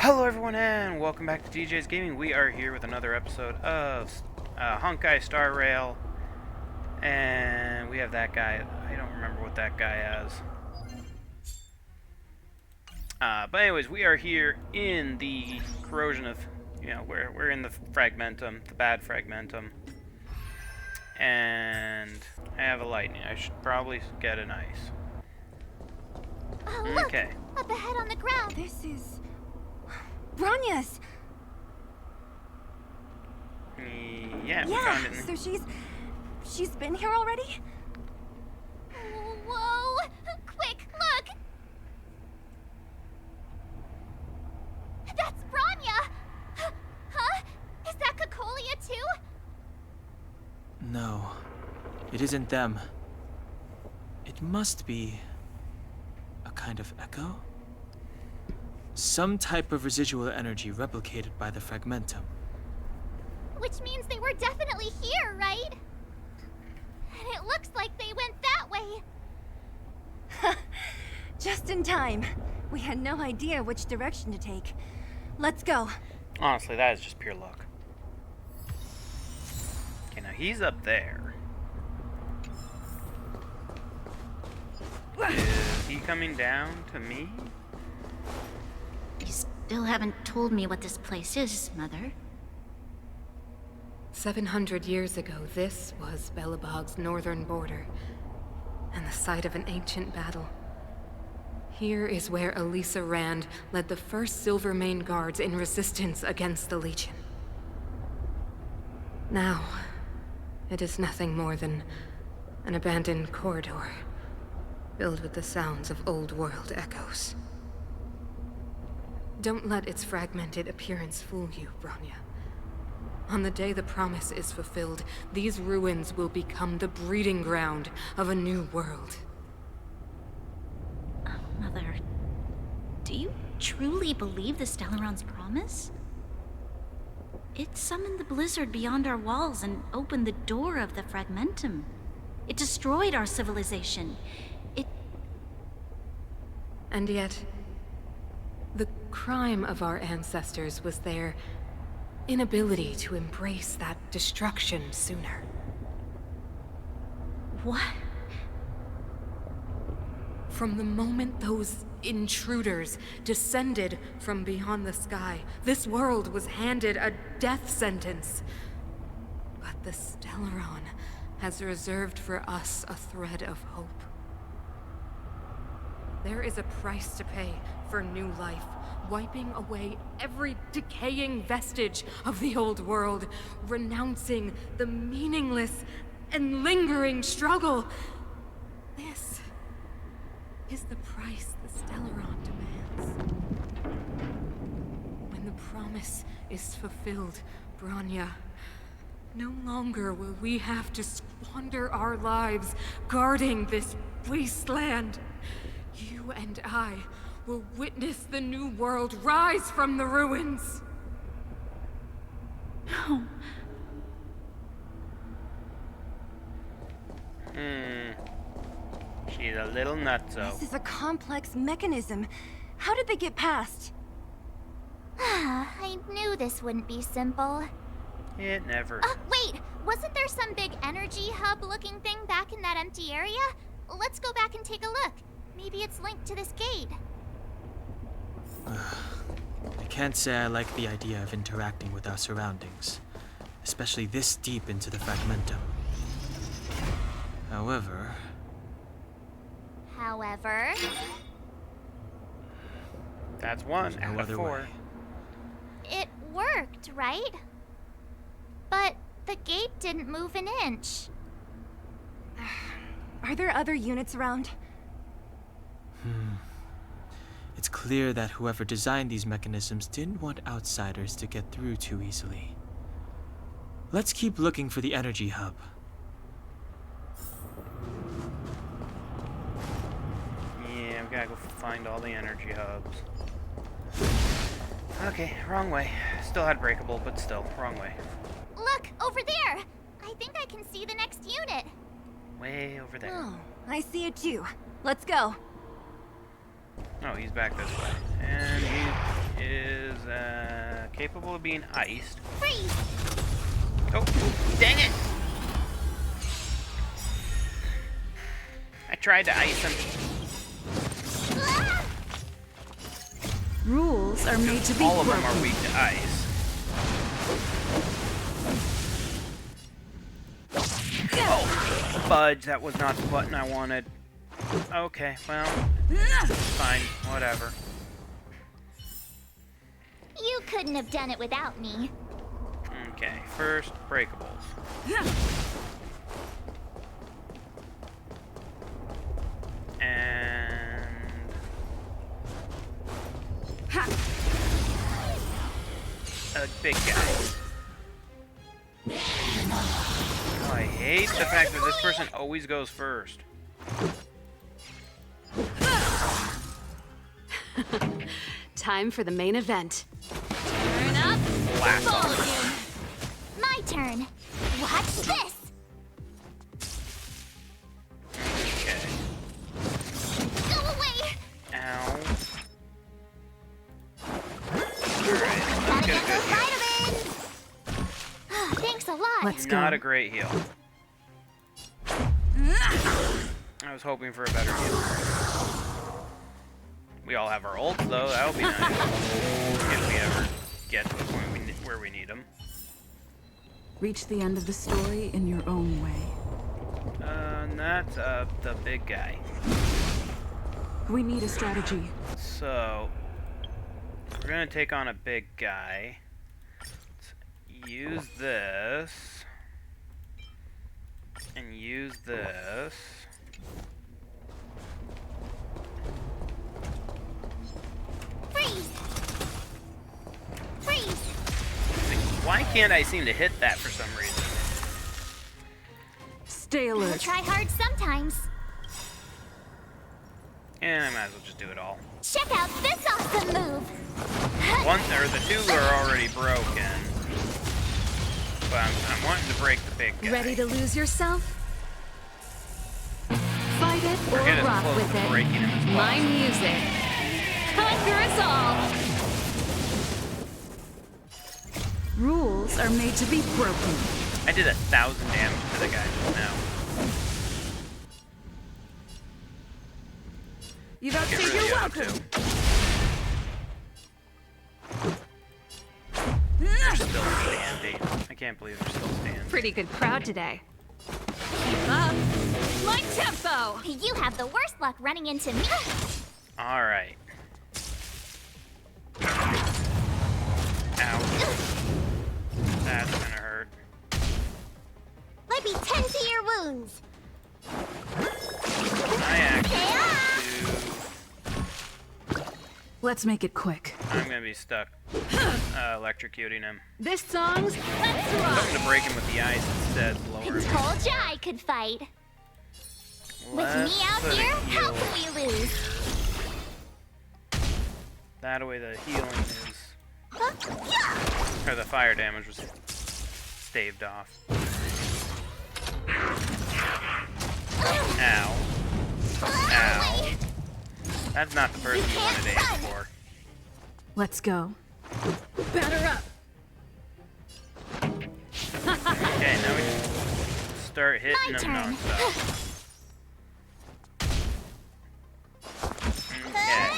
Hello everyone and welcome back to DJ's Gaming. We are here with another episode of Honkai Star Rail. And we have that guy. I don't remember what that guy has. But anyways, we are here in the corrosion of, we're in the fragmentum, the bad fragmentum. And I have a lightning. I should probably get an ice. Oh, look! Okay. Up ahead on the ground. This is Bronya's. Yeah, we found it. So she's been here already? Whoa! Quick, look! That's Bronya! Huh? Is that Cocolia too? No, it isn't them. It must be a kind of echo? Some type of residual energy replicated by the fragmentum. Which means they were definitely here, right? And it looks like they went that way. Just in time. We had no idea which direction to take. Let's go. Honestly, that is just pure luck. Okay, now he's up there. Is he coming down to me? You still haven't told me what this place is, Mother. 700 years ago, this was Belabog's northern border, and the site of an ancient battle. Here is where Elisa Rand led the first Silvermane Guards in resistance against the Legion. Now, it is nothing more than an abandoned corridor, filled with the sounds of old-world echoes. Don't let its fragmented appearance fool you, Bronya. On the day the promise is fulfilled, these ruins will become the breeding ground of a new world. Mother, do you truly believe the Stellaron's promise? It summoned the blizzard beyond our walls and opened the door of the fragmentum. It destroyed our civilization. And yet, the crime of our ancestors was their inability to embrace that destruction sooner. What? From the moment those intruders descended from beyond the sky, this world was handed a death sentence. But the Stellaron has reserved for us a thread of hope. There is a price to pay for new life, wiping away every decaying vestige of the old world, renouncing the meaningless and lingering struggle. This is the price the Stellaron demands. When the promise is fulfilled, Bronya, no longer will we have to squander our lives guarding this wasteland. You and I will witness the new world rise from the ruins. No. She's a little nutso. This is a complex mechanism. How did they get past? I knew this wouldn't be simple. It never. Wait! Wasn't there some big energy hub-looking thing back in that empty area? Let's go back and take a look. Maybe it's linked to this gate. I can't say I like the idea of interacting with our surroundings, especially this deep into the fragmentum. However... That's one no out of other 4. way. It worked, right? But the gate didn't move an inch. Are there other units around? It's clear that whoever designed these mechanisms didn't want outsiders to get through too easily. Let's keep looking for the energy hub. Yeah, we gotta go find all the energy hubs. Okay, wrong way. Still had breakable, but still, wrong way. Look, over there! I think I can see the next unit. Way over there. Oh, I see it too. Let's go. Oh, he's back this way. And he is Capable of being iced. Freeze! Oh, dang it! I tried to ice him. Ah! Rules are made to be All of them broken. are weak to ice. Oh, fudge, that was not the button I wanted. Okay, well, fine, whatever. You couldn't have done it without me. Okay, first, breakables. And... a big guy. Oh, I hate the fact that this person always goes first. Time for the main event. Turn up Blast the off. volume. My turn. Watch this. Okay. Go away. Ow. Alright, let's get a good heal. Vitamins. Thanks a lot. Let's go. Not a great heal. I was hoping for a better heal. We all have our ults, though. That'll be nice. If we ever get to the point where we need them. Reach the end of the story in your own way. And that's the big guy. We need a strategy. So, we're gonna take on a big guy. Let's use this. And use this. Freeze. Freeze. Why can't I seem to hit that for some reason? Stay I'll alert. try hard sometimes. And I might as well just do it all. Check out this awesome move. One or the two are already broken. But I'm wanting to break the big guy. Ready to lose yourself? Fight it Or get or as rock close with to it. breaking him as My possible. music. Conquer us all! Rules are made to be broken. I did 1,000 damage to the guy just now. You've Get outstayed really your up welcome! to. They're still standing. I can't believe they're still standing. Pretty good crowd today. Keep up. My tempo! You have the worst luck running into me. Alright. Ow. That's gonna hurt. Let me tend to your wounds. I actually Let's make it quick. I'm gonna be stuck electrocuting him. This song's Let's Rock! Something to break him with the ice instead. Lower him. Told ya I could fight. With me out put a here, how heal can we lose? That way the healing is... Or the fire damage was staved off. Ow. Ow. That's not the person you wanted to aim for. Let's go. Batter up! Okay, now we just start hitting My them turn. nonstop. Okay.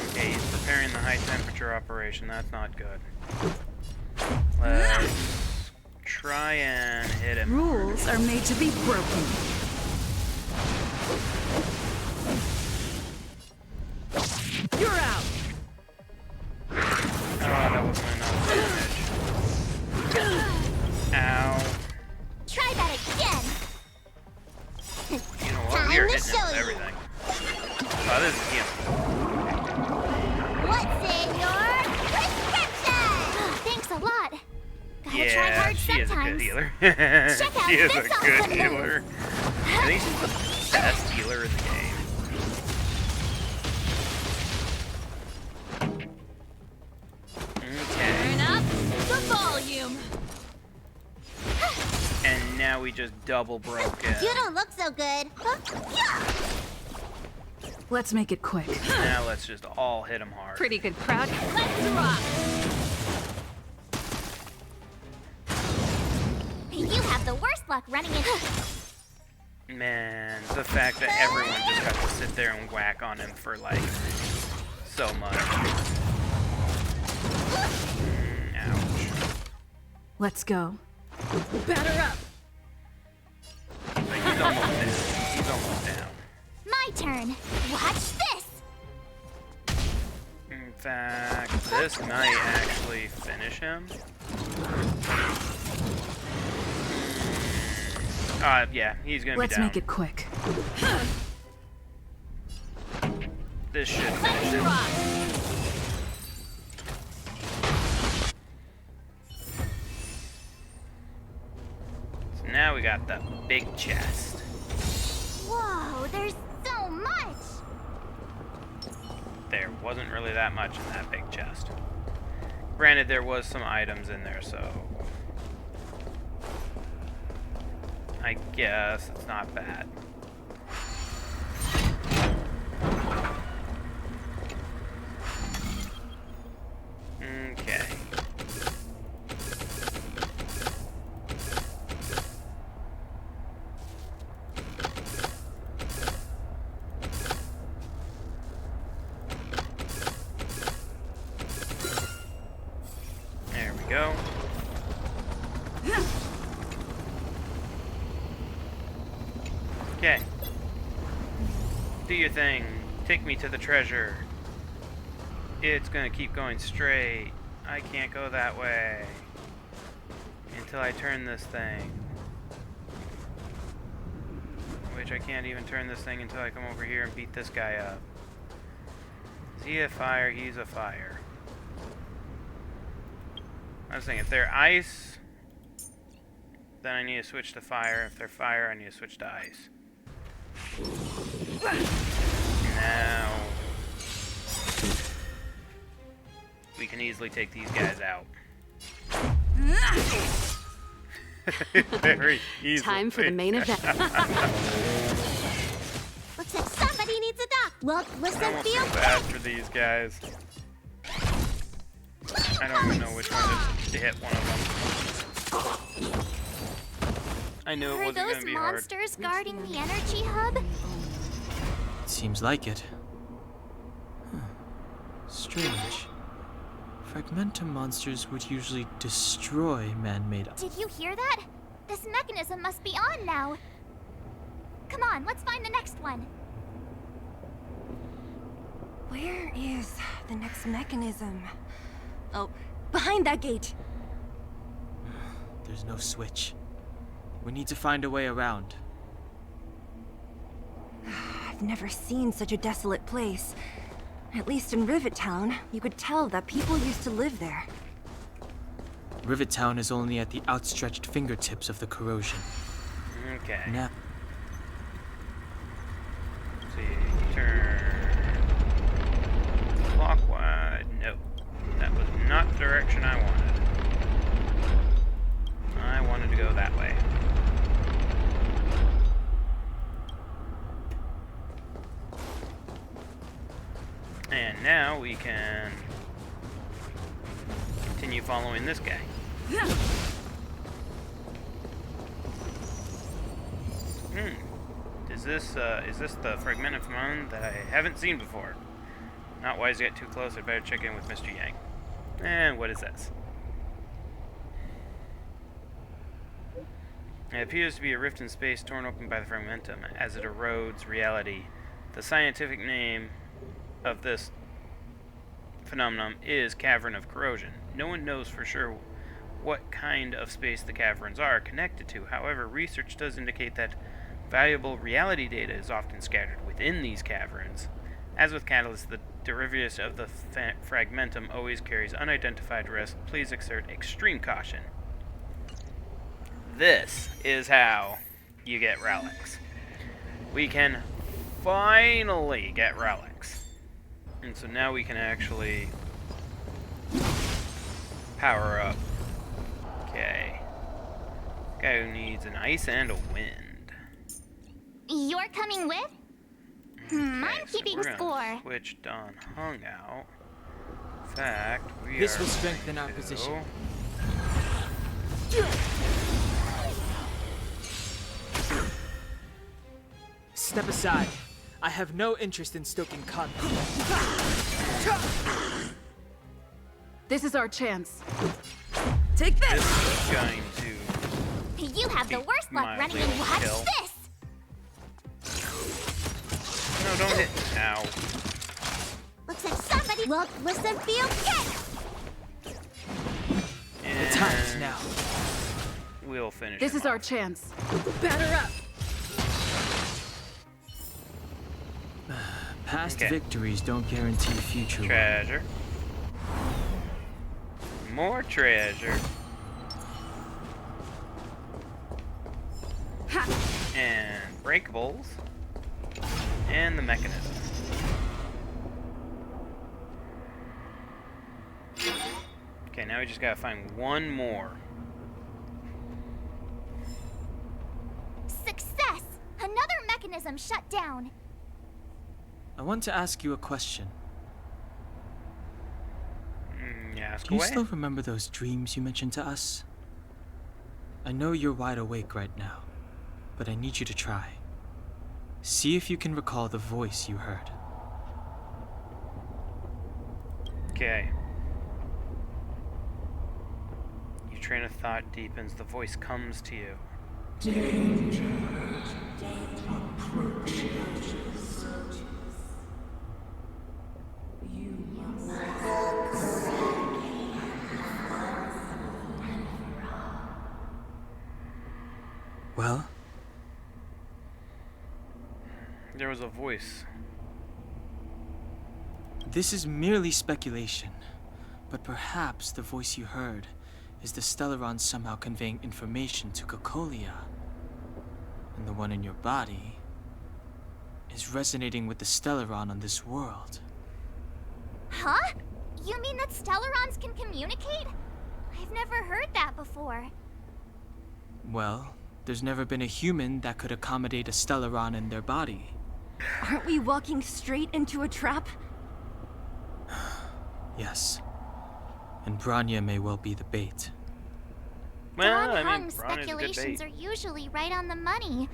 Okay, he's preparing the high temperature operation. That's not good. Let's try and hit him. Rules are made to be broken. You're out! Oh, that wasn't enough damage. Ow. Try that again. You know what? We are hitting him with everything. Oh, this is healing. What's in your prescription? Thanks a lot. Gotta try Yeah, hard she is a sometimes. good healer. Check out She is a this good awesome move. healer. I think she's the best healer in the game. Okay. Turn up the volume! And now we just double broke it. You don't look so good. Let's make it quick. Now let's just all hit him hard. Pretty good crowd. Let's rock! You have the worst luck running into. Man, the fact that everyone just got to sit there and whack on him for like so much. Ouch. Let's go. Batter up! Like, he's almost down. He's almost down. My turn. Watch this. In fact, this might actually finish him. Yeah, he's gonna Let's be down. make it quick. This should finish him. So now we got the big chest. Whoa, there's so much. There wasn't really that much in that big chest. Granted, there was some items in there, so I guess it's not bad. Okay. There we go. Okay. Do your thing. Take me to the treasure. It's gonna keep going straight. I can't go that way until I turn this thing. Which I can't even turn this thing until I come over here and beat this guy up. Is he a fire? He's a fire. I was thinking, if they're ice, then I need to switch to fire. If they're fire, I need to switch to ice. Now we can easily take these guys out. Very easily. Time for the main event. Looks like somebody needs a doc. Look, I listen, don't feel. feel bad for these guys. I don't even know which one to hit one of them. I knew it Are wasn't going those to be hard. monsters guarding the energy hub? Seems like it. Huh. Strange. Fragmentum monsters would usually destroy man-made. Did you hear that? This mechanism must be on now. Come on, let's find the next one. Where is the next mechanism? Oh, behind that gate. There's no switch. We need to find a way around. I've never seen such a desolate place. At least in Rivet Town, you could tell that people used to live there. Rivet Town is only at the outstretched fingertips of the corrosion. Okay. Now, Let's see. Turn clockwise. No. That was not the direction I wanted. I wanted to go that way. And now we can continue following this guy. Is this the fragmented phenomenon that I haven't seen before? Not wise to get too close. I'd better check in with Mr. Yang. And what is this? It appears to be a rift in space torn open by the fragmentum as it erodes reality. The scientific name of this phenomenon is cavern of corrosion. No one knows for sure what kind of space the caverns are connected to. However, research does indicate that valuable reality data is often scattered within these caverns. As with catalysts, the derivative of the fragmentum always carries unidentified risk. Please exert extreme caution. This is how you get relics. We can finally get relics. And so now we can actually power up. Okay. Guy who needs an ice and a wind. You're coming with? I'm Okay, so keeping we're gonna score. switch Don Hung out. In fact, we This are will strengthen going our to- position. Step aside. I have no interest in stoking conflict. This is our chance. Take This this! is going to. You have the Be worst luck running mildly in. Watch overkill. this! No, don't hit. Ow. Looks like somebody look, listen, feel, kick! The time is now. We'll finish. This him is our off. chance. Batter up! Past Okay. victories don't guarantee future. Treasure. More treasure. And breakables. And the mechanism. Okay, now we just gotta find one more. Success! Another mechanism shut down. I want to ask you a question. Yeah, ask Do you away. still remember those dreams you mentioned to us? I know you're wide awake right now, but I need you to try. See if you can recall the voice you heard. Okay. Your train of thought deepens, the voice comes to you. Well, There was a voice. this is merely speculation, but perhaps the voice you heard is the Stellaron somehow conveying information to Cocolia. And the one in your body is resonating with the Stellaron on this world. Huh? You mean that Stellarons can communicate? I've never heard that before. Well, there's never been a human that could accommodate a Stellaron in their body. Aren't we walking straight into a trap? Yes. And Branya may well be the bait. Well, Don I mean, Hung's Braun is a good speculations bait. are usually right on the money.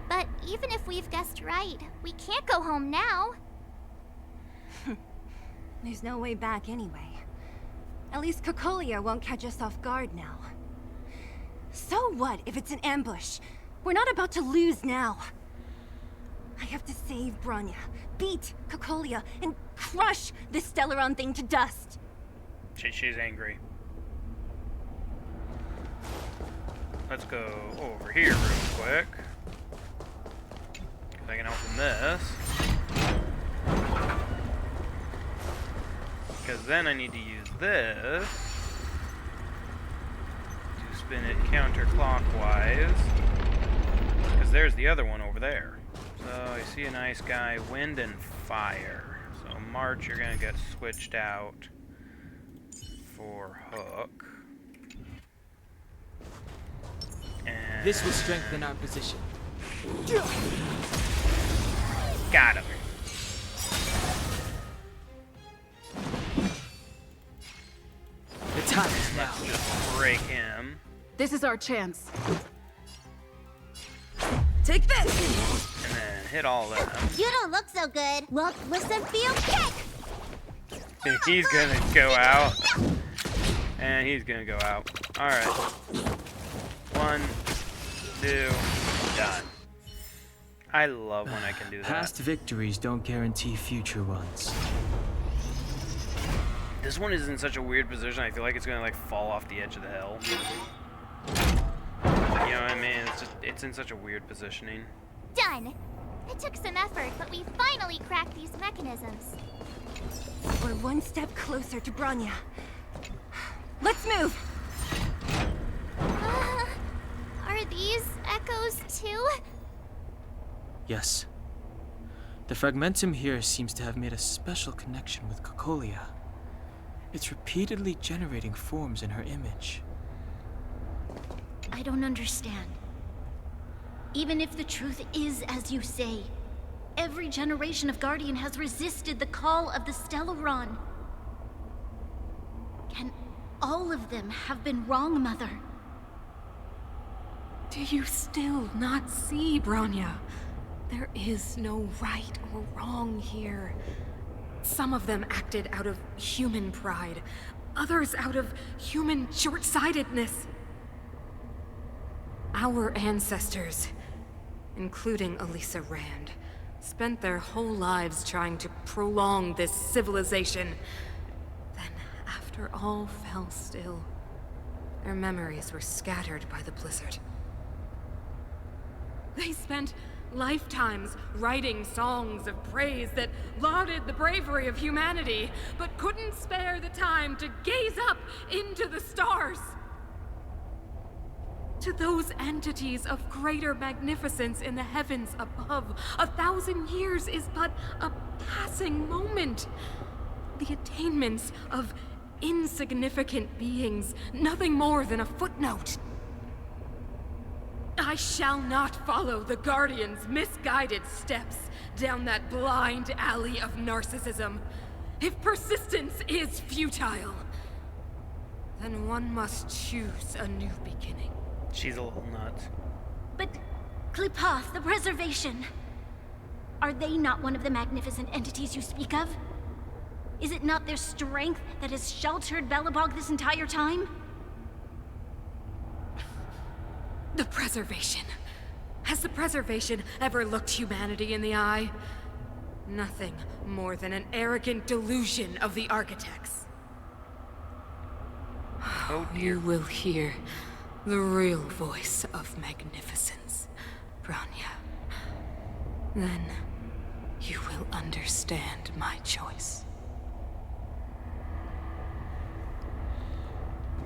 But even if we've guessed right, we can't go home now. There's no way back anyway. At least Cocolia won't catch us off guard now. So what if it's an ambush? We're not about to lose now. I have to save Branya, beat Cocolia, and crush this Stellaron thing to dust. She's angry. Let's go over here real quick. 'Cause I can open this. Because then I need to use this to spin it counterclockwise. Because there's the other one over there. So I see a nice guy, wind and fire. So March, you're gonna get switched out for Hook. And This will strengthen our position. got him. The time is now. Just break him. This is our chance. Take this! And then hit all of them. You don't look so good. Look, listen, feel, kick! He's gonna go out. And he's gonna go out. Alright. 1, 2, done. I love when I can do that. Past victories don't guarantee future ones. This one is in such a weird position, I feel like it's gonna like fall off the edge of the hill. You know what I mean? It's in such a weird positioning. Done. It took some effort, but we finally cracked these mechanisms. We're one step closer to Branya. Let's move! Are these echoes too? Yes. The fragmentum here seems to have made a special connection with Cocolia. It's repeatedly generating forms in her image. I don't understand. Even if the truth is as you say, Every generation of Guardian has resisted the call of the Stellaron. Can all of them have been wrong, Mother? Do you still not see, Bronya? There is no right or wrong here. Some of them acted out of human pride, others out of human short-sightedness. Our ancestors, including Elisa Rand, spent their whole lives trying to prolong this civilization. Then, after all fell still, their memories were scattered by the blizzard. They spent lifetimes writing songs of praise that lauded the bravery of humanity, but couldn't spare the time to gaze up into the stars. To those entities of greater magnificence in the heavens above, 1,000 years is but a passing moment. The attainments of insignificant beings, nothing more than a footnote. I shall not follow the Guardian's misguided steps down that blind alley of narcissism. If persistence is futile, then one must choose a new beginning. She's a little nuts. But Klipoth, the Preservation, are they not one of the magnificent entities you speak of? Is it not their strength that has sheltered Belabog this entire time? The Preservation. Has the Preservation ever looked humanity in the eye? Nothing more than an arrogant delusion of the architects. Oh dear. You will hear the real voice of magnificence, Bronya. Then you will understand my choice.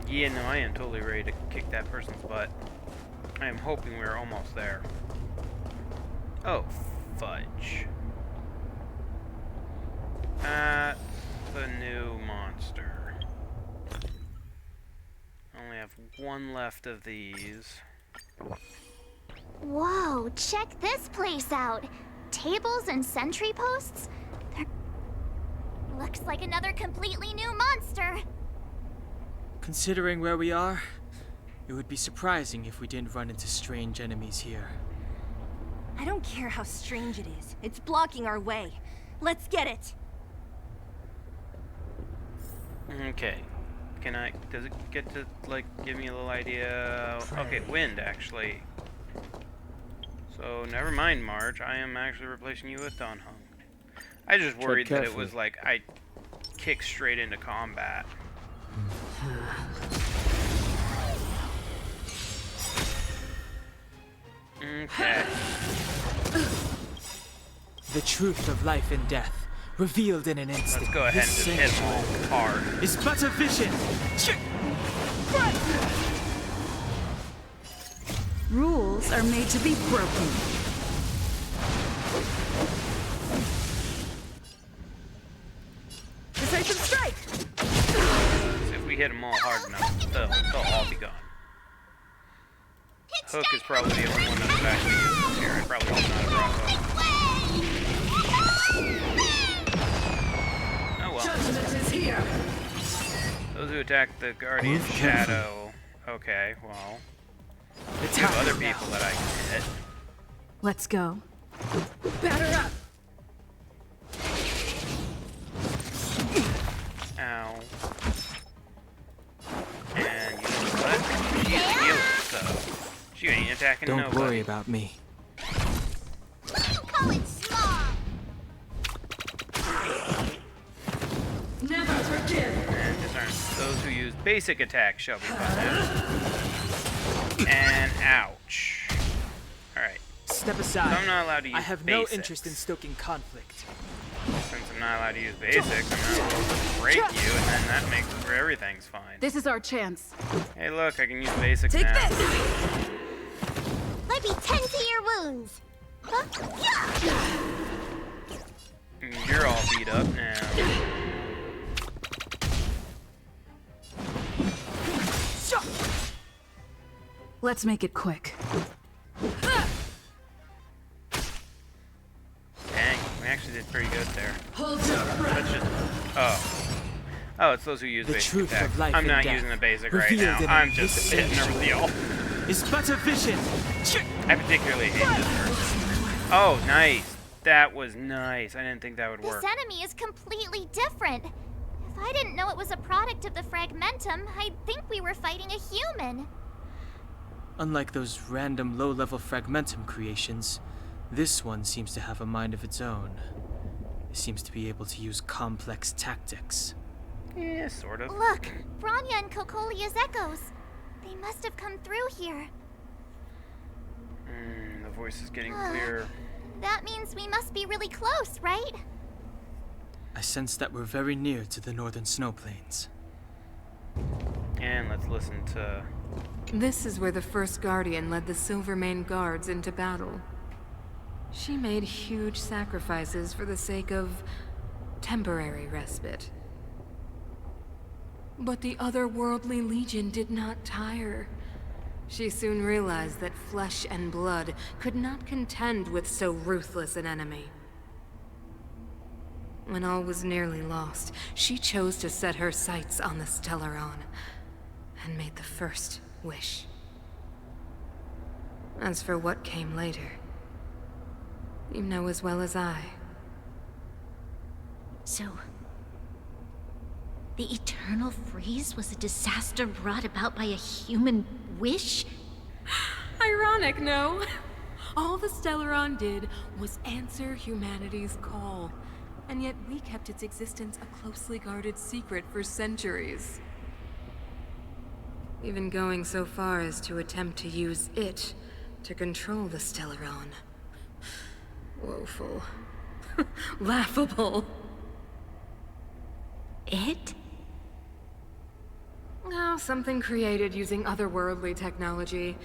Yeah, no, I am totally ready to kick that person's butt. I am hoping we're almost there. Oh, fudge. That's the new monster. Only have one left of these. Whoa, check this place out. Tables and sentry posts? Looks like another completely new monster. Considering where we are, it would be surprising if we didn't run into strange enemies here. I don't care how strange it is. It's blocking our way. Let's get it. Okay. Can I... Does it get to, like, give me a little idea? Okay, wind, actually. So, never mind, Marge. I am actually replacing you with Don Hung. I just worried that it was, like, I kick straight into combat. Okay. The truth of life and death, revealed in an instant. Let's go ahead and just hit them all hard. Is but a vision. Rules are made to be broken. Decisive strike! So if we hit them all hard enough, they'll all be gone. Hook is probably the only one that's actually used this here. I probably hope not a rock hook. Oh well. Judgment is here. Those who attack the Guardian Shadow. Okay, well. It's Two other people that I can hit. Let's go. Batter up! Ow. And you know what? She's healing, so she ain't attacking Don't nobody. worry about me. Call it small. Never forgive! And disarm. Those who use basic attacks shall be punished. And ouch. Alright. Step aside. So I'm not allowed to use I have basics. no interest in stoking conflict. Since I'm not allowed to use basics, I'm not supposed to break you, and then that makes it where everything's fine. This is our chance. Hey look, I can use basics Take now. this! Let me tend to your wounds. Huh? Yeah. You're all beat up now. Let's make it quick. And pretty good there. Let's just... Oh, it's those who use The basic truth attack. of life I'm and not death, using the basic right revealed now. in I'm this just hitting her with the ult. Is but a vision. I particularly hate this verse. Oh, nice. That was nice. I didn't think that would work. This enemy is completely different. If I didn't know it was a product of the Fragmentum, I'd think we were fighting a human. Unlike those random low-level Fragmentum creations, this one seems to have a mind of its own. It seems to be able to use complex tactics. Yeah, sort of. Look, Branya and Cocolia's echoes. They must have come through here. The voice is getting clearer. That means we must be really close, right? I sense that we're very near to the northern snow plains. And let's listen to... This is where the first Guardian led the Silvermane Guards into battle. She made huge sacrifices for the sake of temporary respite. But the otherworldly Legion did not tire. She soon realized that flesh and blood could not contend with so ruthless an enemy. When all was nearly lost, she chose to set her sights on the Stellaron, and made the first wish. As for what came later, you know as well as I. So, the eternal freeze was a disaster brought about by a human wish? Ironic, no? All the Stellaron did was answer humanity's call, and yet we kept its existence a closely guarded secret for centuries. Even going so far as to attempt to use it to control the Stellaron. Woeful. Laughable. It? Oh, something created using otherworldly technology.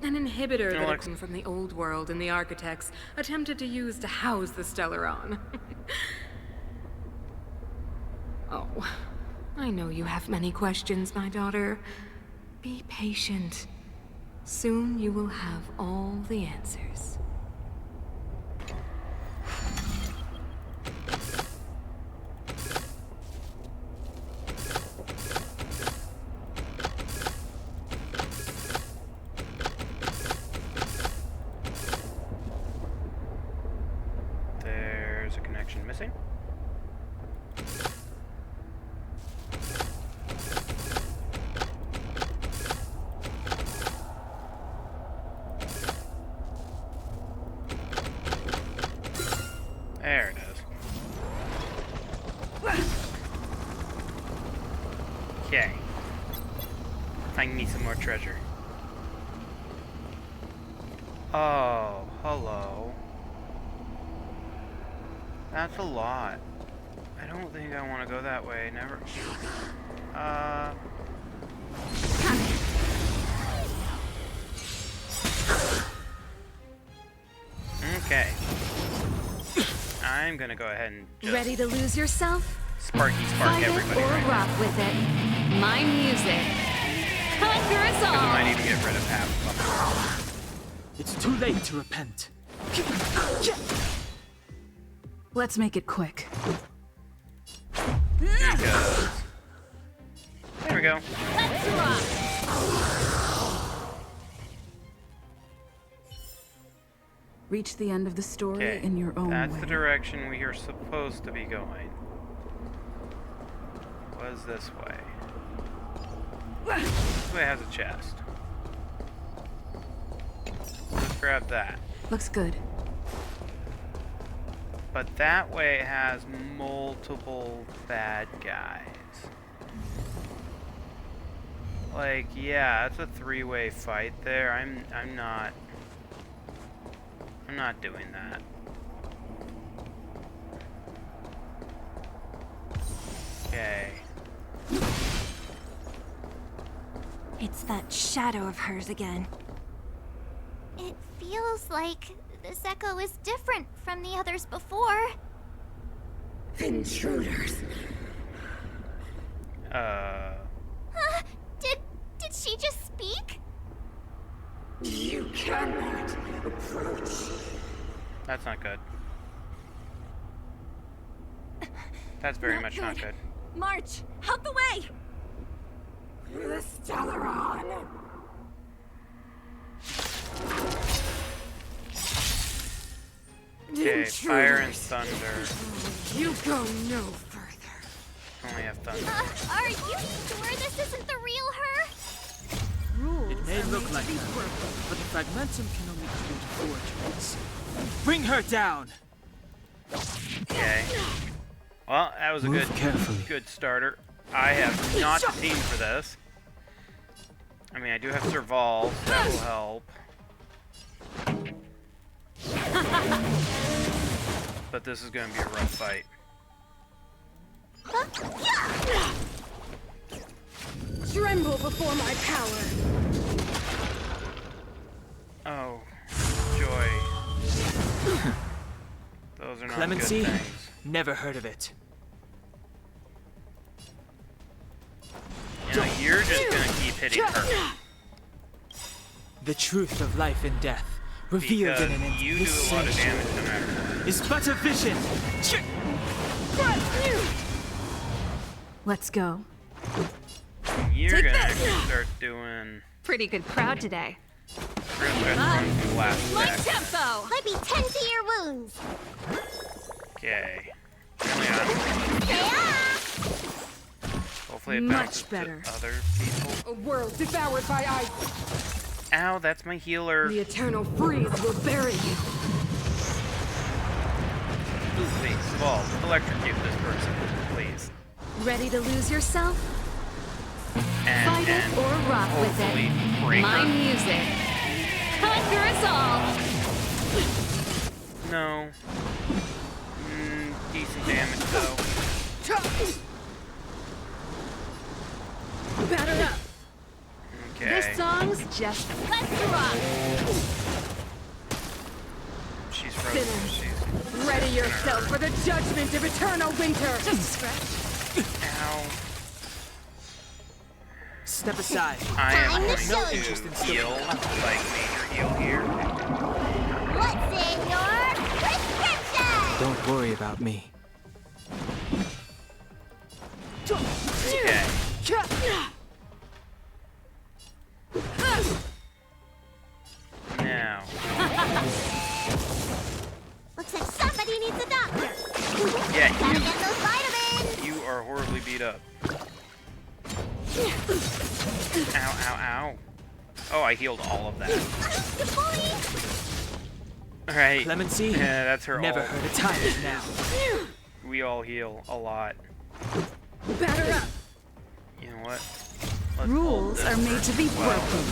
An inhibitor that Alex. had come from the old world and the architects attempted to use to house the Stellaron. Oh, I know you have many questions, my daughter. Be patient. Soon you will have all the answers. There's a connection missing. There it is. Okay. Find me some more treasure. Oh, hello. That's a lot. I don't think I want to go that way. Never. Okay. I'm gonna go ahead and just Ready to lose yourself? spark Fight it everybody or right now. rock with it. My music. Conquer us We all! might even get rid of half of them. It's too late to repent. Let's make it quick. Here he goes. There we go. Let's rock! Reach the end of the story Okay, in your own that's way. the direction we are supposed to be going. Was this way? This way has a chest. Let's grab that. Looks good. But that way has multiple bad guys. Like, yeah, it's a three-way fight there. I'm not doing that. Okay. It's that shadow of hers again. It feels like this echo is different from the others before. Intruders. Huh? Did she just speak? You cannot approach. That's not good. That's very much not good. March, out the way! The Stellaron! Okay, fire and thunder. You go no further. Only have thunder. Are you sure this isn't the real her? Rules It may are look made like to be her, broken. but the fragmentum can only create forgeries. Bring her down! Okay. Well, that was a Move carefully. good starter. I have not the team for this. I mean, I do have Serval, so that will help. But this is going to be a rough fight. Tremble before my power! Oh, joy. Those are not Clemency? good things. Never heard of it. You know, you're just going to keep hitting her. The truth of life and death, revealed Because in an you do this a lot of sage damage no matter what. is but a vision. Let's go. You're going to start doing Pretty good crowd today. real good from blast My attack. tempo! Let me tend to your wounds. Okay. Really on. Hopefully it Much bounces better. to other people. A world devoured by ice. Ow, that's my healer. The eternal freeze will bury you. Ooh, please, Saval, electrocute this person, please. Ready to lose yourself? And, Fight and it or rock with hopefully it. break My her. music. Conquer us all! No. Decent damage though. Batter up! Okay. This song's just let's rock! She's frozen. She's. Ready yourself for the judgment of eternal winter! Just a scratch. Ow. Step aside. I am Time to going show to you. heal, like major heal here. What's in your prescription? Don't worry about me. Okay. Now. Looks like somebody needs a doctor. Yeah, Gotta get those vitamins. you are horribly beat up. Ow, ow, ow. Oh, I healed all of that. Good boy. Alright. Clemency? Yeah, that's her Never ult. heard of time now. We all heal a lot. Batter up! You know what? Let's Rules ult are this made to be first as well. broken.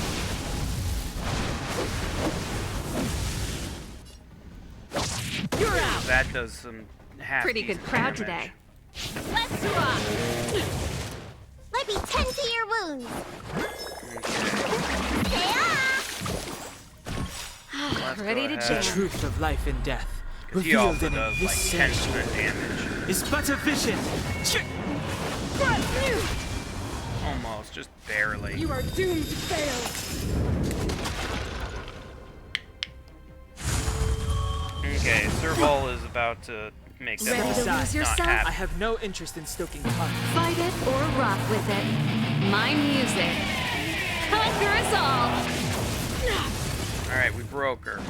You're out! That does some half Pretty good crowd damage. today. Let's rock! Let me tend to your wounds. Okay. Let's Ready go to ahead. The truth of life and death, 'Cause he revealed also in does this like sage 10% damage. is but a vision. Almost, just barely. You are doomed to fail! Okay, Serval is about to make that Ready all to Side. lose not yourself? I happen. have no interest in stoking conflict. Fight it or rock with it. My music. Conquer us all! Alright, we broke her.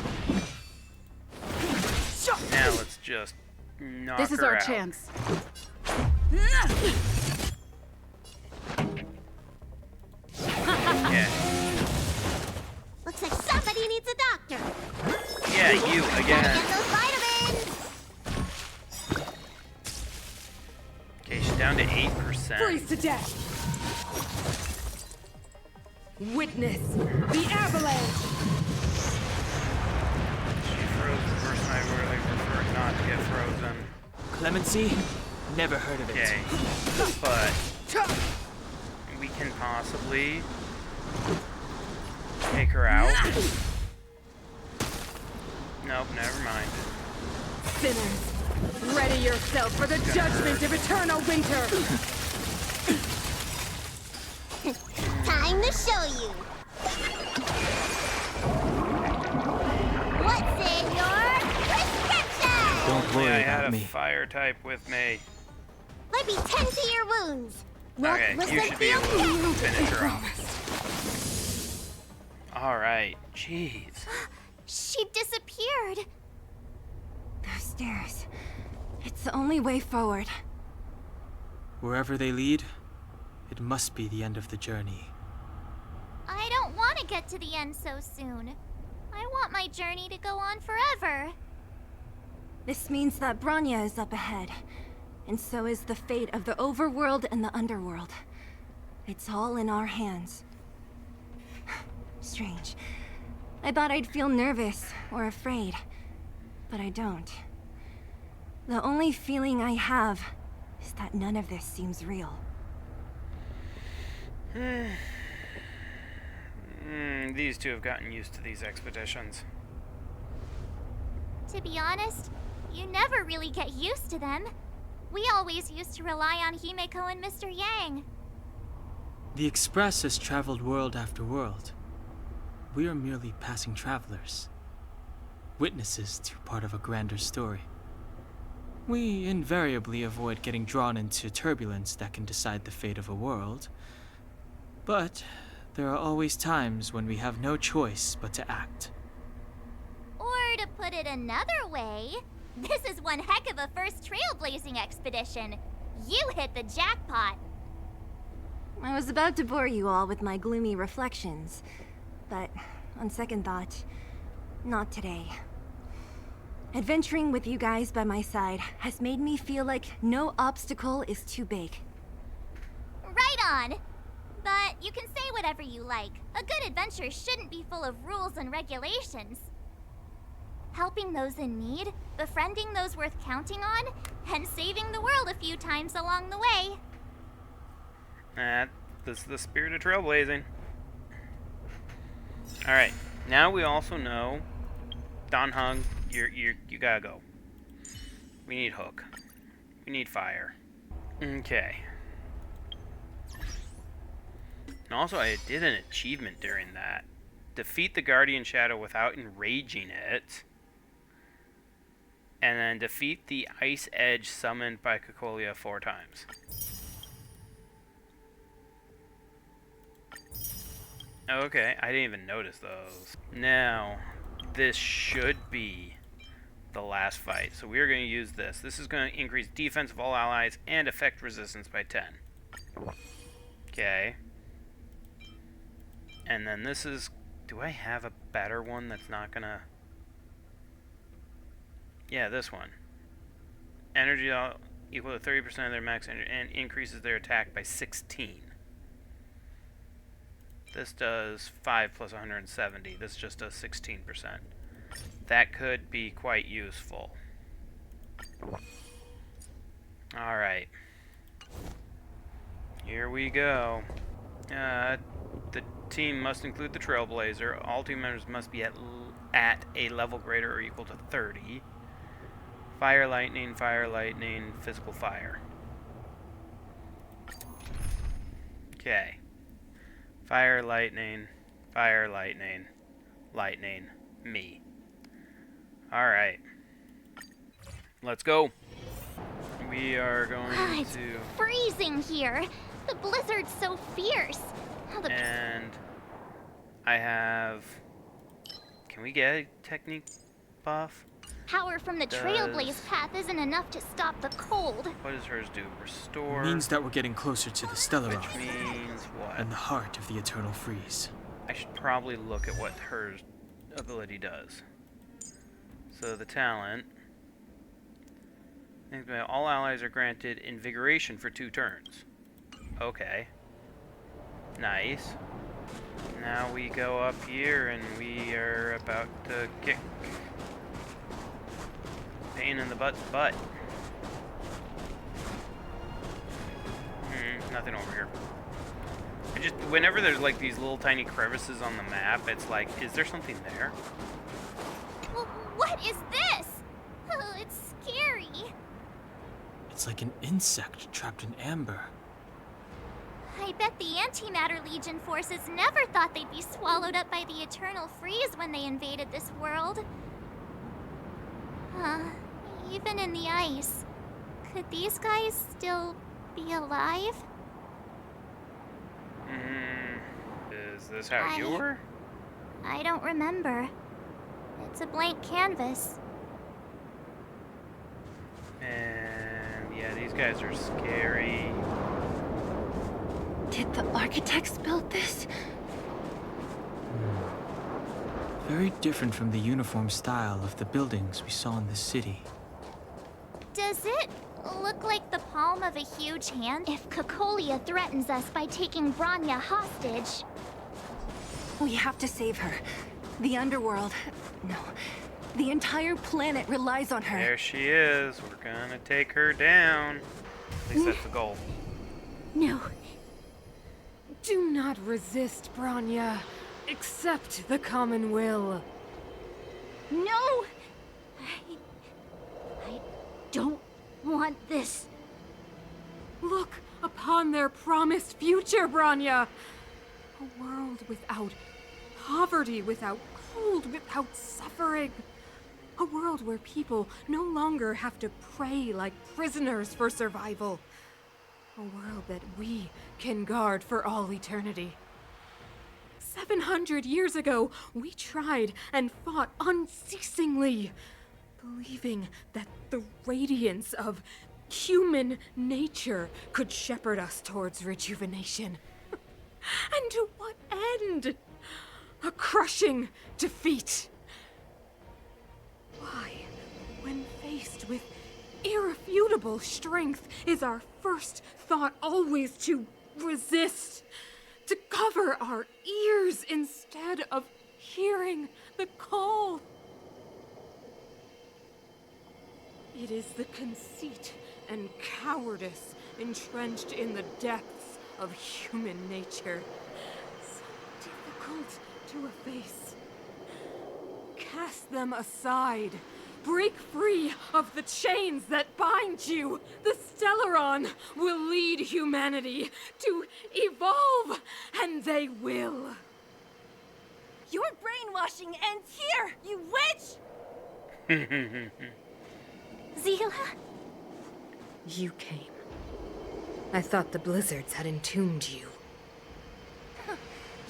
Now let's just knock This is her our out. chance. Yeah. Looks like somebody needs a doctor. Yeah, you Gotta again. get those vitamins. Okay, she's down to 8%. Freeze to death! Witness the avalanche! She froze the person I prefer not to get frozen. Clemency? Never heard of it. Okay. But we can possibly take her out. Nope, never mind. Sinners, ready yourself for the judgment of eternal winter! Time to show you. What's in your prescription? Don't Only worry I had about a me. fire type with me. Let me tend to your wounds. Okay, you should be able to finish her off. Alright, jeez. She disappeared. Those stairs. It's the only way forward. Wherever they lead, it must be the end of the journey. I don't want to get to the end so soon. I want my journey to go on forever. This means that Bronya is up ahead. And so is the fate of the overworld and the underworld. It's all in our hands. Strange. I thought I'd feel nervous or afraid, but I don't. The only feeling I have is that none of this seems real. These two have gotten used to these expeditions. To be honest, you never really get used to them. We always used to rely on Himeko and Mr. Yang. The Express has traveled world after world. We are merely passing travelers, witnesses to part of a grander story. We invariably avoid getting drawn into turbulence that can decide the fate of a world, but there are always times when we have no choice but to act. Or to put it another way, this is one heck of a first trailblazing expedition. You hit the jackpot. I was about to bore you all with my gloomy reflections, but on second thought, not today. Adventuring with you guys by my side has made me feel like no obstacle is too big. Right on. But you can say whatever you like. A good adventure shouldn't be full of rules and regulations. Helping those in need, befriending those worth counting on, and saving the world a few times along the way. This is the spirit of trailblazing. Alright, now we also know Don Hung, you gotta go. We need Hook. We need Fire. Okay. And also, I did an achievement during that. Defeat the Guardian Shadow without enraging it. And then defeat the Ice Edge summoned by Cocolia 4 times. Okay, I didn't even notice those. Now, this should be the last fight. So we're going to use this. This is going to increase defense of all allies and affect resistance by 10. Okay. And then this is... Do I have a better one that's not going to... Yeah, this one. Energy equal to 30% of their max energy and increases their attack by 16. This does 5 plus 170. This just does 16%. That could be quite useful. Alright. Here we go. The team must include the Trailblazer. All team members must be at a level greater or equal to 30. Fire, lightning, physical fire. Okay. Fire, lightning, me. Alright. Let's go. We are going It's to... freezing here. The blizzard's so fierce. And I have... Can we get a technique buff? Power from the Trailblaze path isn't enough to stop the cold. What does hers do? Restore. It means that we're getting closer to the Stellaron, Which means what? and the heart of the Eternal Freeze. I should probably look at what her ability does. So the talent. All allies are granted invigoration for 2 turns. Okay. Nice. Now we go up here and we are about to kick pain in the butt. Nothing over here. Whenever there's like these little tiny crevices on the map, it's like, is there something there? What is this? Oh, it's scary. It's like an insect trapped in amber. I bet the Antimatter Legion forces never thought they'd be swallowed up by the Eternal Freeze when they invaded this world. Even in the ice, Could these guys still be alive? Is this how you were? I don't remember. It's a blank canvas. And yeah, these guys are scary. Did the architects build this? Very different from the uniform style of the buildings we saw in the city. Does it look like the palm of a huge hand? If Cocolia threatens us by taking Bronya hostage. We have to save her. The underworld. No. The entire planet relies on her. There she is. We're gonna take her down. At least that's the goal. No. Do not resist, Bronya. Accept the common will. No! I don't want this. Look upon their promised future, Bronya. A world without poverty, without cold, without suffering. A world where people no longer have to pray like prisoners for survival. A world that we can guard for all eternity. 700 years ago, we tried and fought unceasingly, believing that the radiance of human nature could shepherd us towards rejuvenation. And to what end? A crushing defeat. Why, when faced with irrefutable strength, is our first thought always to resist? To cover our ears instead of hearing the call? It is the conceit and cowardice entrenched in the depths of human nature, so difficult to efface. Cast them aside. Break free of the chains that bind you. The Stellaron will lead humanity to evolve, and they will. Your brainwashing ends here, you witch! Zila? You came. I thought the blizzards had entombed you.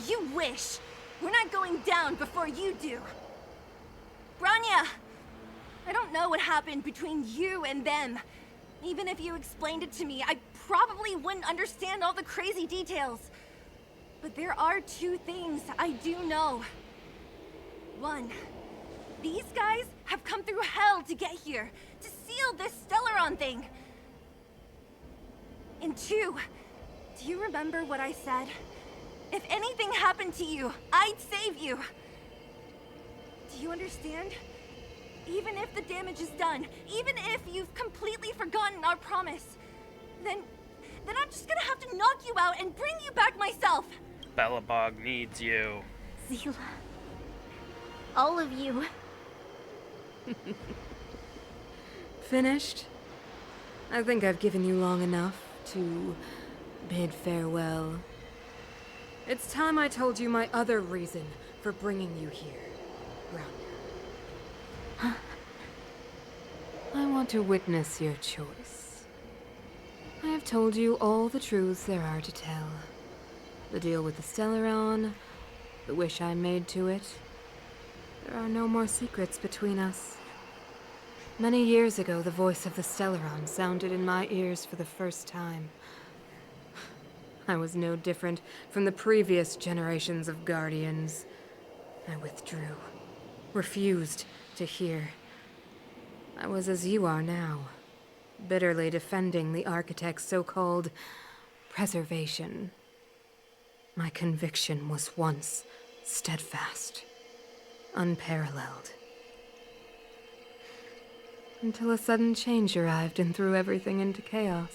You wish! We're not going down before you do. Bronya! I don't know what happened between you and them. Even if you explained it to me, I probably wouldn't understand all the crazy details. But there are two things I do know. One, these guys have come through hell to get here, to seal this Stellaron thing. And two, do you remember what I said? If anything happened to you, I'd save you. Do you understand? Even if the damage is done, even if you've completely forgotten our promise, then I'm just gonna have to knock you out and bring you back myself. Belabog needs you. Zila. All of you. Finished? I think I've given you long enough to bid farewell. It's time I told you my other reason for bringing you here, Bronya. I want to witness your choice. I have told you all the truths there are to tell. The deal with the Stellaron, the wish I made to it. There are no more secrets between us. Many years ago, the voice of the Stellaron sounded in my ears for the first time. I was no different from the previous generations of Guardians. I withdrew, refused to hear. I was as you are now, bitterly defending the Architect's so-called preservation. My conviction was once steadfast, unparalleled. Until a sudden change arrived and threw everything into chaos.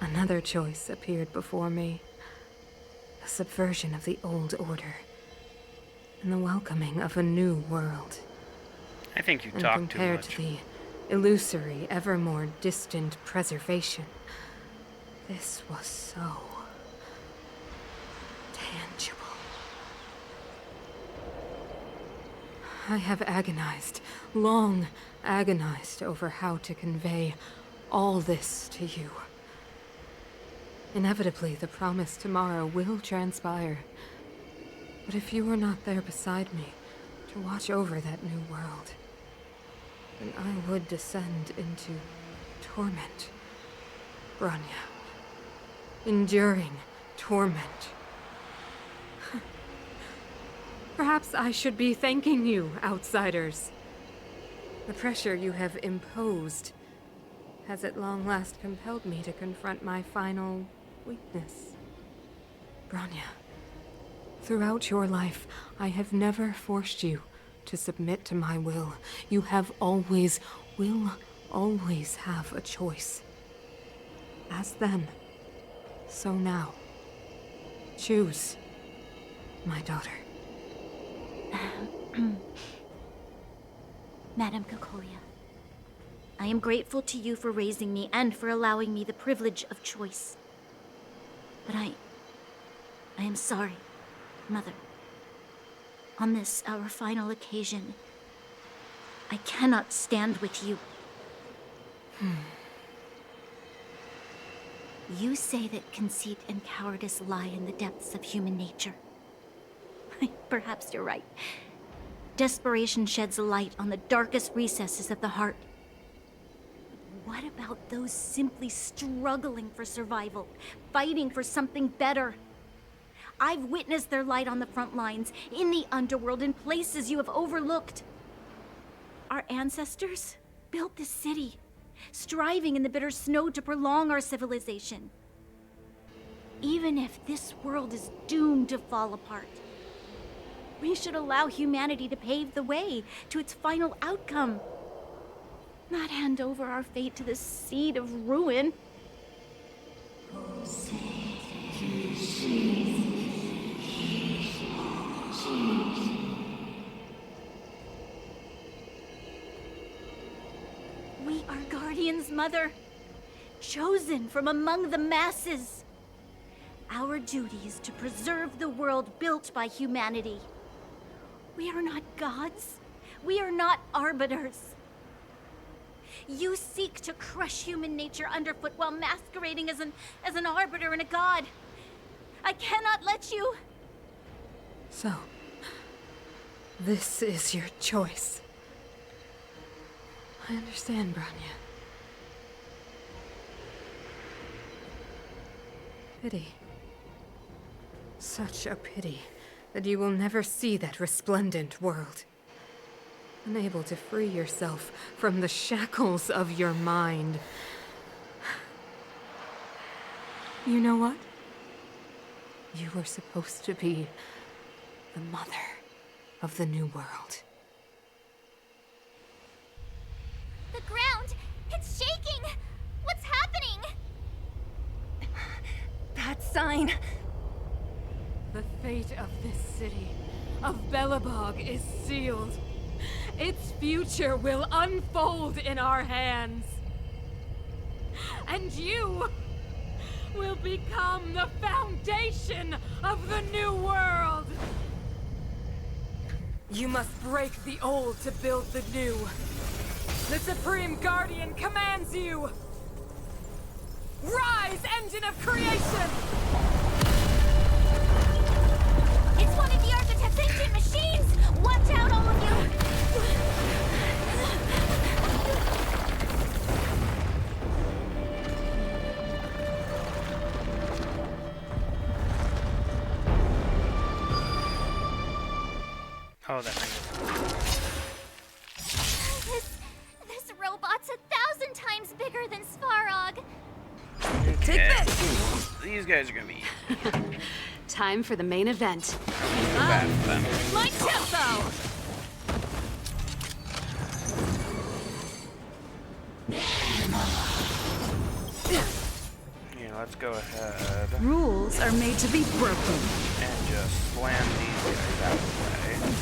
Another choice appeared before me. The subversion of the old order, and the welcoming of a new world. I think you And talk too compared much. to the illusory, ever more distant preservation, this was so tangible. I have agonized, long agonized over how to convey all this to you. Inevitably, the promised tomorrow will transpire. But if you were not there beside me to watch over that new world, then I would descend into torment. Bronya. Enduring torment. Perhaps I should be thanking you, outsiders. The pressure you have imposed has at long last compelled me to confront my final weakness. Bronya, throughout your life, I have never forced you to submit to my will. You have always, will always have a choice. As then, so now. Choose, my daughter. Madame Cocolia, I am grateful to you for raising me and for allowing me the privilege of choice. But I am sorry, Mother. On this, our final occasion, I cannot stand with you. You say that conceit and cowardice lie in the depths of human nature. Perhaps you're right. Desperation sheds a light on the darkest recesses of the heart. What about those simply struggling for survival, fighting for something better? I've witnessed their light on the front lines, in the underworld, in places you have overlooked. Our ancestors built this city, striving in the bitter snow to prolong our civilization. Even if this world is doomed to fall apart, we should allow humanity to pave the way to its final outcome. Not hand over our fate to the seed of ruin. We are guardians, Mother, chosen from among the masses. Our duty is to preserve the world built by humanity. We are not gods. We are not arbiters. You seek to crush human nature underfoot while masquerading as an arbiter and a god. I cannot let you. So, this is your choice. I understand, Bronya. Pity. Such a pity that you will never see that resplendent world. Unable to free yourself from the shackles of your mind. You know what? You were supposed to be the mother of the new world. The ground! It's shaking! What's happening? That sign! The fate of this city, of Belabog, is sealed. Its future will unfold in our hands. And you will become the foundation of the new world. You must break the old to build the new. The Supreme Guardian commands you! Rise, engine of creation! It's one of the Architect's ancient machines! Watch out, all of you! Oh, that thing. This robot's 1,000 times bigger than Svarog. Take this! These guys are gonna be Time for the main event. bad for them. My tempo! Yeah, let's go ahead Rules are made to be broken. and just slam these guys out of the way.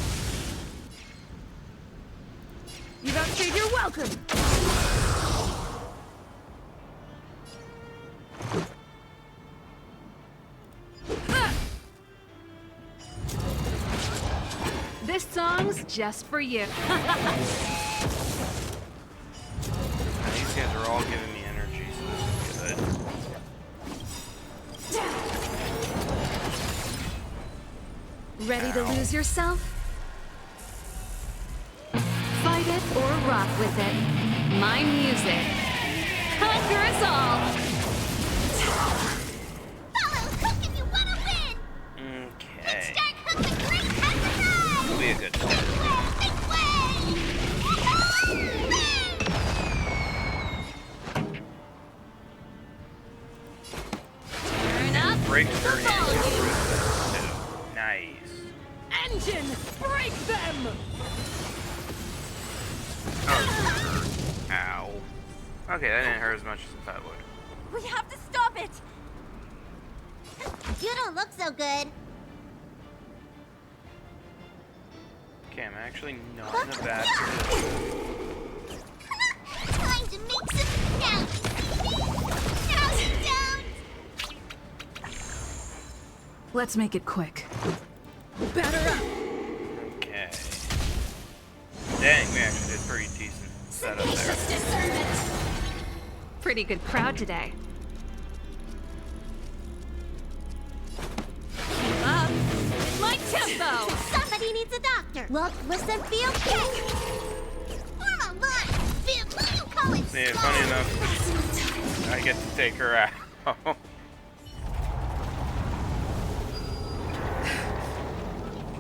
You don't say you're welcome! This song's just for you. These guys are all giving me energy. Ready to lose yourself? Fight it or rock with it. My music. Conquer us all! Follow Hook if you want to win! Okay. Start Hook with great exercise! Will be a good start. Big way! Turn up Break the her volume! Nice. Engine, break them! Ow. Okay, that didn't hurt as much as I thought it would. We have to stop it! You don't look so good. Okay, I'm actually not in a bad position. Time to make some now. No, don't! Let's make it quick. Batter up! Okay. Dang, we actually did pretty decent setup there. Pretty good crowd today. Keep up with my tempo! Somebody needs a doctor. Look, listen, feel, kick. Form a line. Feel, what do you call it? Yeah, funny enough, I get to take her out.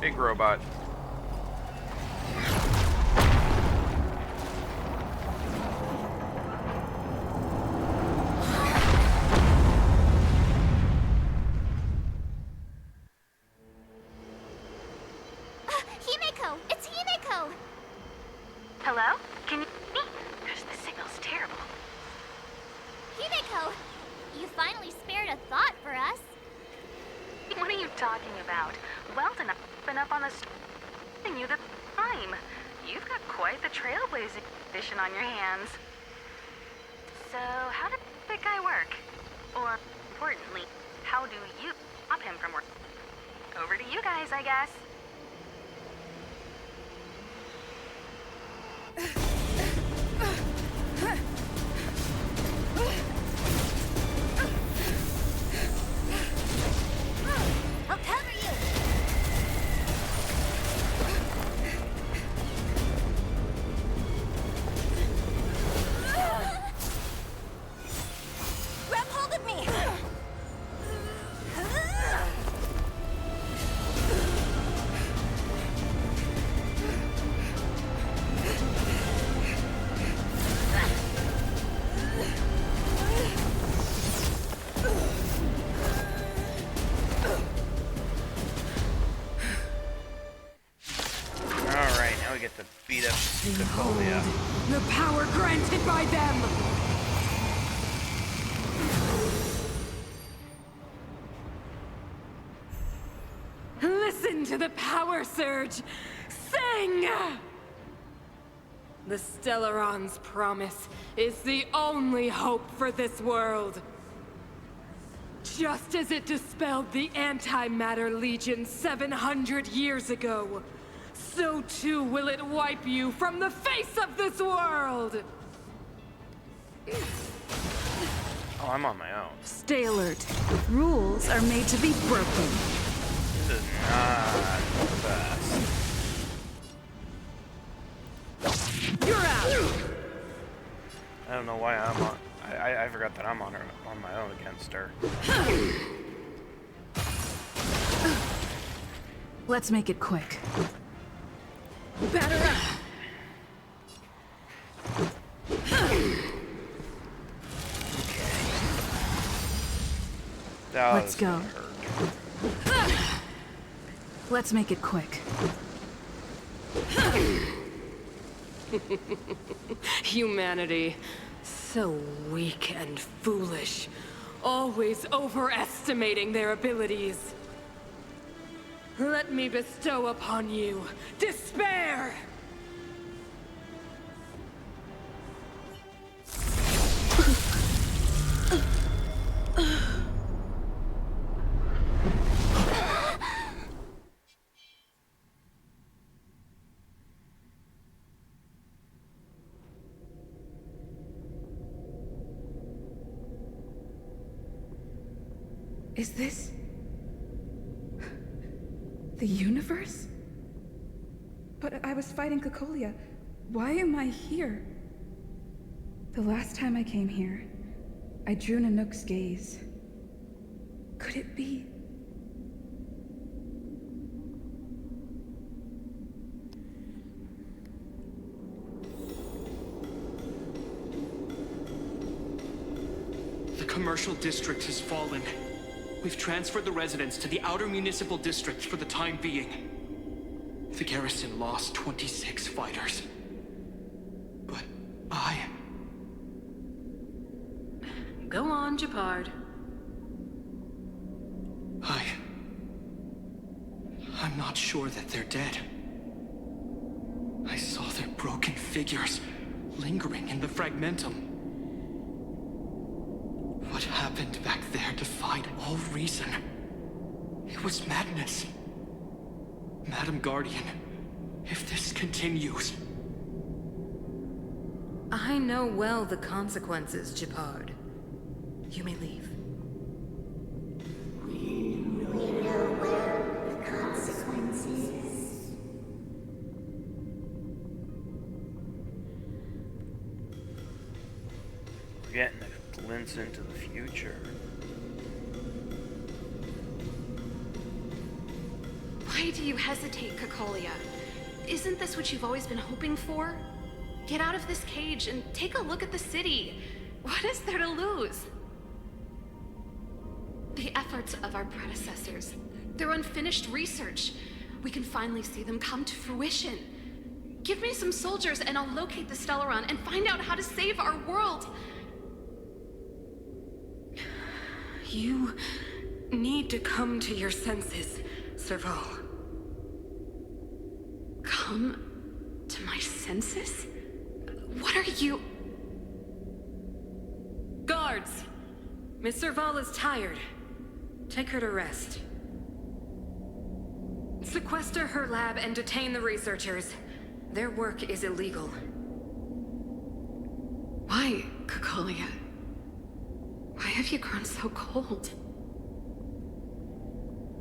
Big robot. Himeko, it's Himeko. Hello? Can you hear me? Gosh, the signal's terrible. Himeko, you finally spared a thought for us. What are you talking about? Weldon, I've been up on the thing you the time. You've got quite the trailblazing edition on your hands. So, how did that guy work? Or, importantly, how do you stop him from working? Over to you guys, I guess. I'll cover you. Grab hold of me. Alright, now we get to beat up Cocolia. The power granted by them! Listen to the power surge! Sing! The Stellaron's promise is the only hope for this world. Just as it dispelled the Antimatter Legion 700 years ago, so too will it wipe you from the face of this world! Oh, I'm on my own. Stay alert. Rules are made to be broken. This is not the best. You're out! I don't know why I'm on. I forgot that I'm on her on my own against her. Let's make it quick. Batter up! Oh, Let's this is go. gonna hurt. Let's make it quick. Humanity. So weak and foolish. Always overestimating their abilities. Let me bestow upon you despair! Is this... The universe? But I was fighting Cocolia. Why am I here? The last time I came here, I drew Nanook's gaze. Could it be? The commercial district has fallen. We've transferred the residents to the outer municipal districts for the time being. The garrison lost 26 fighters. But Go on, Japard. I'm not sure that they're dead. I saw their broken figures lingering in the fragmentum. What happened back there defied all reason. It was madness. Madam Guardian, if this continues... I know well the consequences, Japard. You may leave. We're getting a glimpse into the future. Why do you hesitate, Cocolia? Isn't this what you've always been hoping for? Get out of this cage and take a look at the city. What is there to lose? The efforts of our predecessors, their unfinished research. We can finally see them come to fruition. Give me some soldiers and I'll locate the Stellaron and find out how to save our world. You need to come to your senses, Serval. Come to my senses? What are you... Guards! Miss Serval is tired. Take her to rest. Sequester her lab and detain the researchers. Their work is illegal. Why, Cocolia? Why have you grown so cold?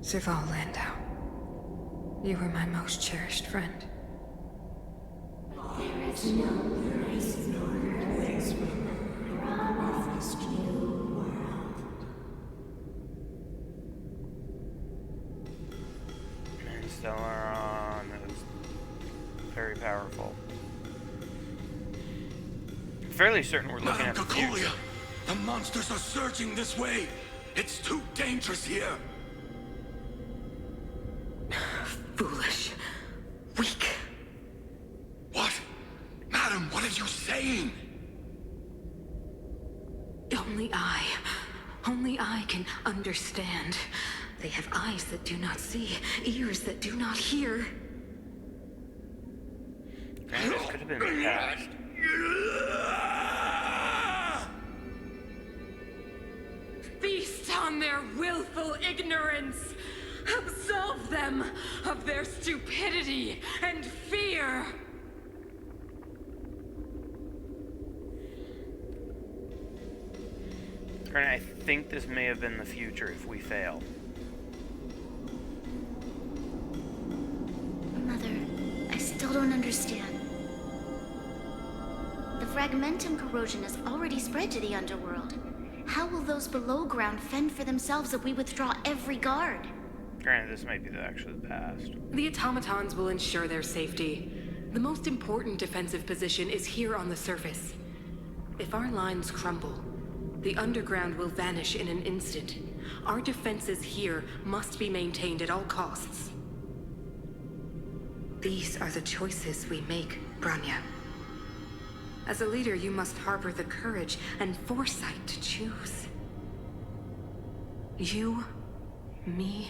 Serval Landau. You were my most cherished friend. And Stellaron is very powerful. I'm fairly certain we're looking at the Cocolia, future. the monsters are surging this way. It's too dangerous here. Foolish. Weak. What? Madam, what are you saying? Only I can understand. They have eyes that do not see, ears that do not hear. Man, this could have been the past. Feast on their willful ignorance! Absolve them of their stupidity and fear! Granted, I think this may have been the future if we fail. Mother, I still don't understand. The fragmentum corrosion has already spread to the underworld. How will those below ground fend for themselves if we withdraw every guard? Granted, this might be actually the past. The automatons will ensure their safety. The most important defensive position is here on the surface. If our lines crumble, the underground will vanish in an instant. Our defenses here must be maintained at all costs. These are the choices we make, Branya. As a leader, you must harbor the courage and foresight to choose. You, me,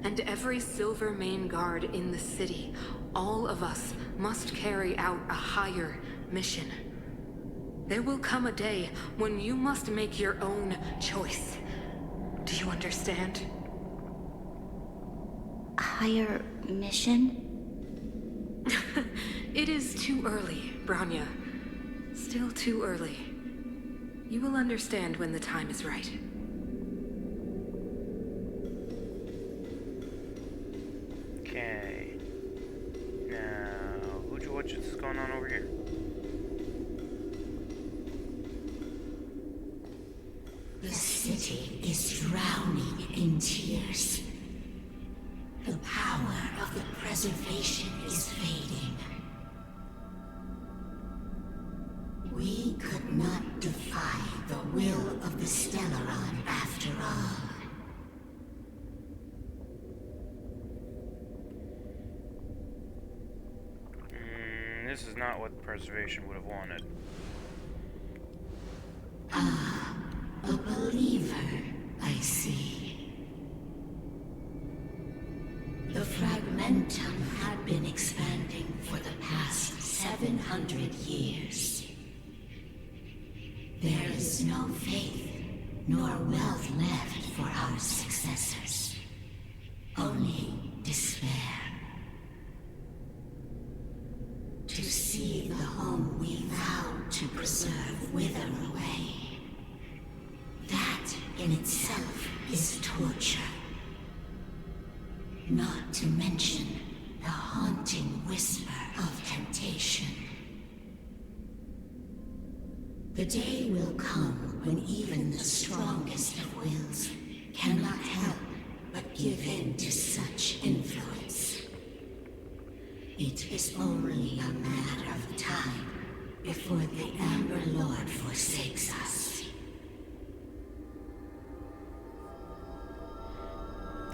and every Silver Main Guard in the city, all of us must carry out a higher mission. There will come a day when you must make your own choice. Do you understand? Higher mission? It is too early, Branya. Still too early. You will understand when the time is right. city is drowning in tears. The power of the preservation is fading. We could not defy the will of the Stellaron after all. This is not what preservation would have wanted. Ah, a believer, I see. The Fragmentum had been expanding for the past 700 years. There is no faith nor wealth left for our successors. Only despair. To see the home we vowed to preserve wither away. That in itself is torture. Not to mention the haunting whisper of temptation. The day will come when even the strongest of wills cannot help but give in to such influence. It is only a matter of time before the Amber Lord forsakes us.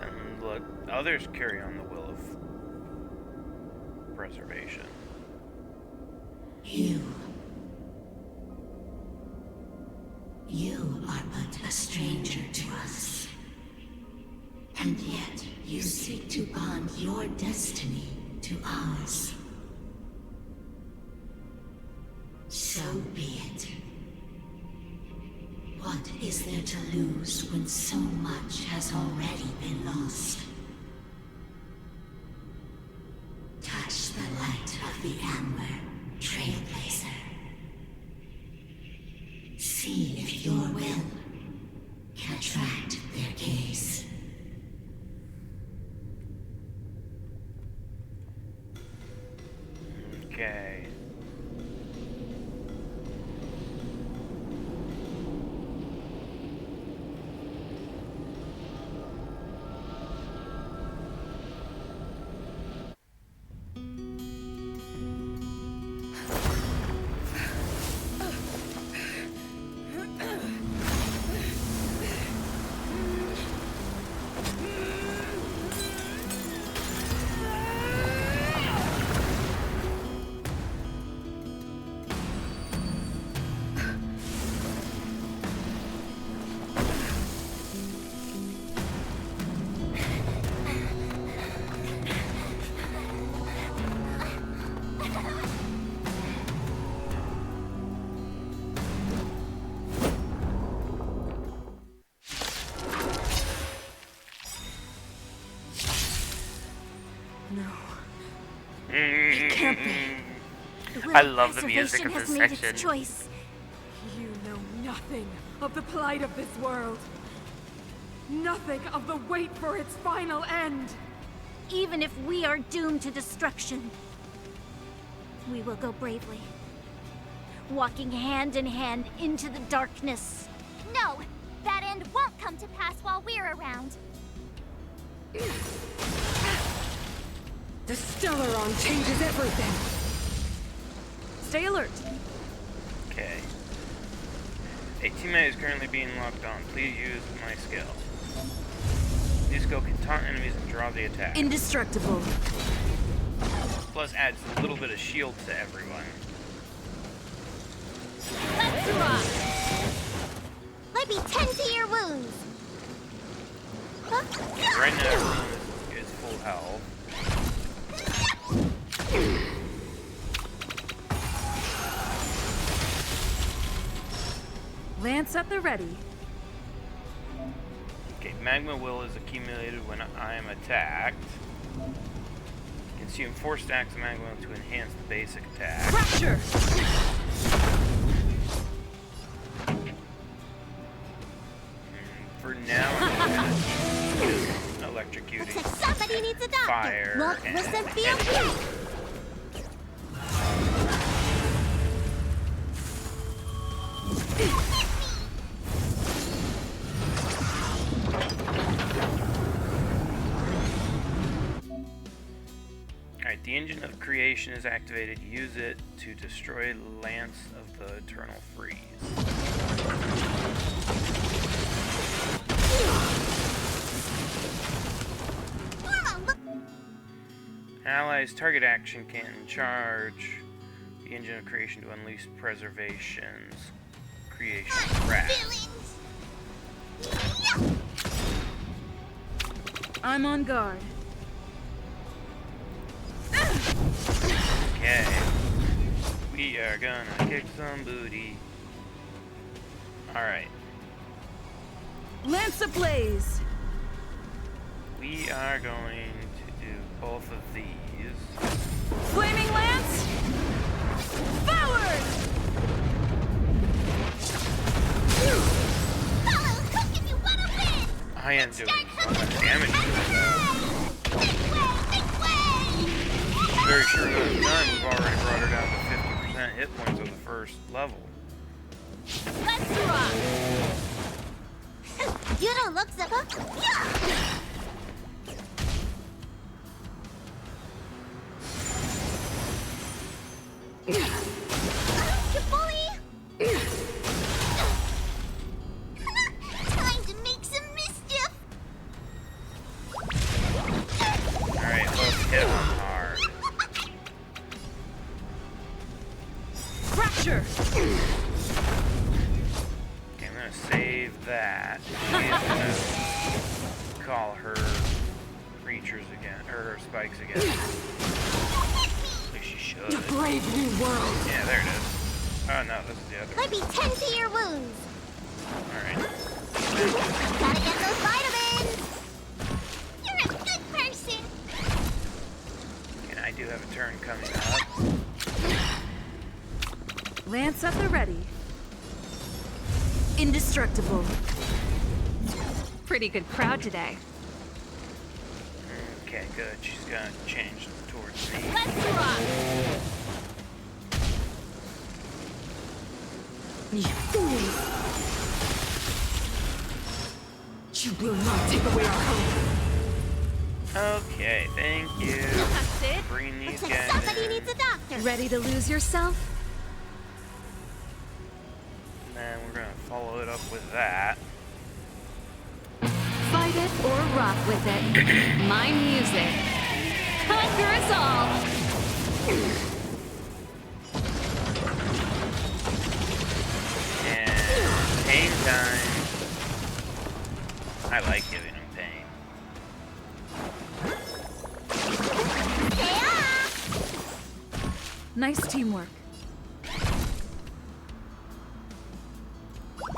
And look, others carry on the will of preservation. You are but a stranger to us. And yet you seek to bond your destiny to ours. So be it. What is there to lose when so much has already been lost? Touch the light of the Amber, Trailblazer. See if your will can attract their gaze. Okay. I love the music of this section. Choice. You know nothing of the plight of this world. Nothing of the wait for its final end. Even if we are doomed to destruction, we will go bravely, walking hand in hand into the darkness. No, that end won't come to pass while we're around. The Stellaron changes everything. Stay alert. Okay. A teammate is currently being locked on. Please use my skill. This skill can taunt enemies and draw the attack. Indestructible. Plus adds a little bit of shield to everyone. Let's rock! Let me tend to your wounds. Okay, right now everyone is full health. Lance at the ready. Okay, Magma Will is accumulated when I am attacked. Consume 4 stacks of Magma Will to enhance the basic attack. Fracture! For now, I'm just electrocuting. Looks like somebody needs a doctor. Fire Look, and listen, feel okay. engine of creation is activated. Use it to destroy Lance of the Eternal Freeze. Allies target action can charge the engine of creation to unleash preservations. Creation crash. I'm on guard. Okay. We are gonna kick some booty. Alright. Lance ablaze! We are going to do both of these. Flaming Lance! Forward! Follow Hook if you want to win! I am doing so much damage to this. Very short amount of time, we've already brought her down to 50% hit points on the first level. Let's rock! You don't look so good. Yeah! Time to make some mischief! Alright, let's hit him hard. Fracture! Okay, I'm gonna save that. And I'm gonna call her creatures again, or her spikes again. At least she should. The brave new world. Yeah, there it is. Oh no, this is the other one. Let me tend to your wounds. Alright. Gotta get those vitamins. You're a good person. And I do have a turn coming up. Lance at the ready. Indestructible. Pretty good crowd today. Okay, good. She's gonna change towards me. Let's rock. You fools! You will not take away our hope. Okay, thank you. That's it. Bring these Looks like guys somebody in. needs a doctor. Ready to lose yourself? And then we're gonna follow it up with that. Fight it or rock with it. My music. Conquer us all. And pain time. I like giving him pain. Nice teamwork.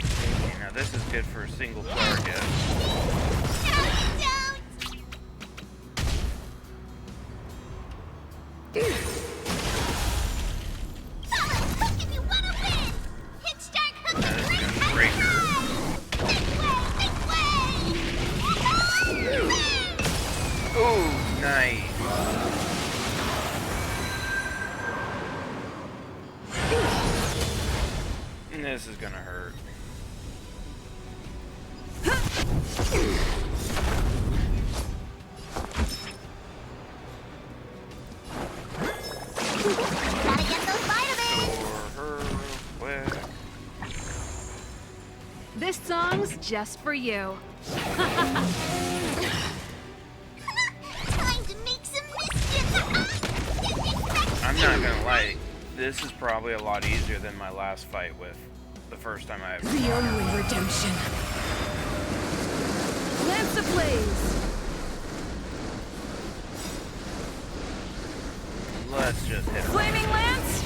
Okay, now this is good for a single target. Now this is gonna break her. Ooh, nice. And this is gonna hurt. Gotta get those vitamins. For her real quick. This song's just for you. Time to make some mischief. I'm not gonna lie, this is probably a lot easier than my last fight with the first time I ever The fought her. only redemption. Lance ablaze! Let's just hit her. Flaming Lance!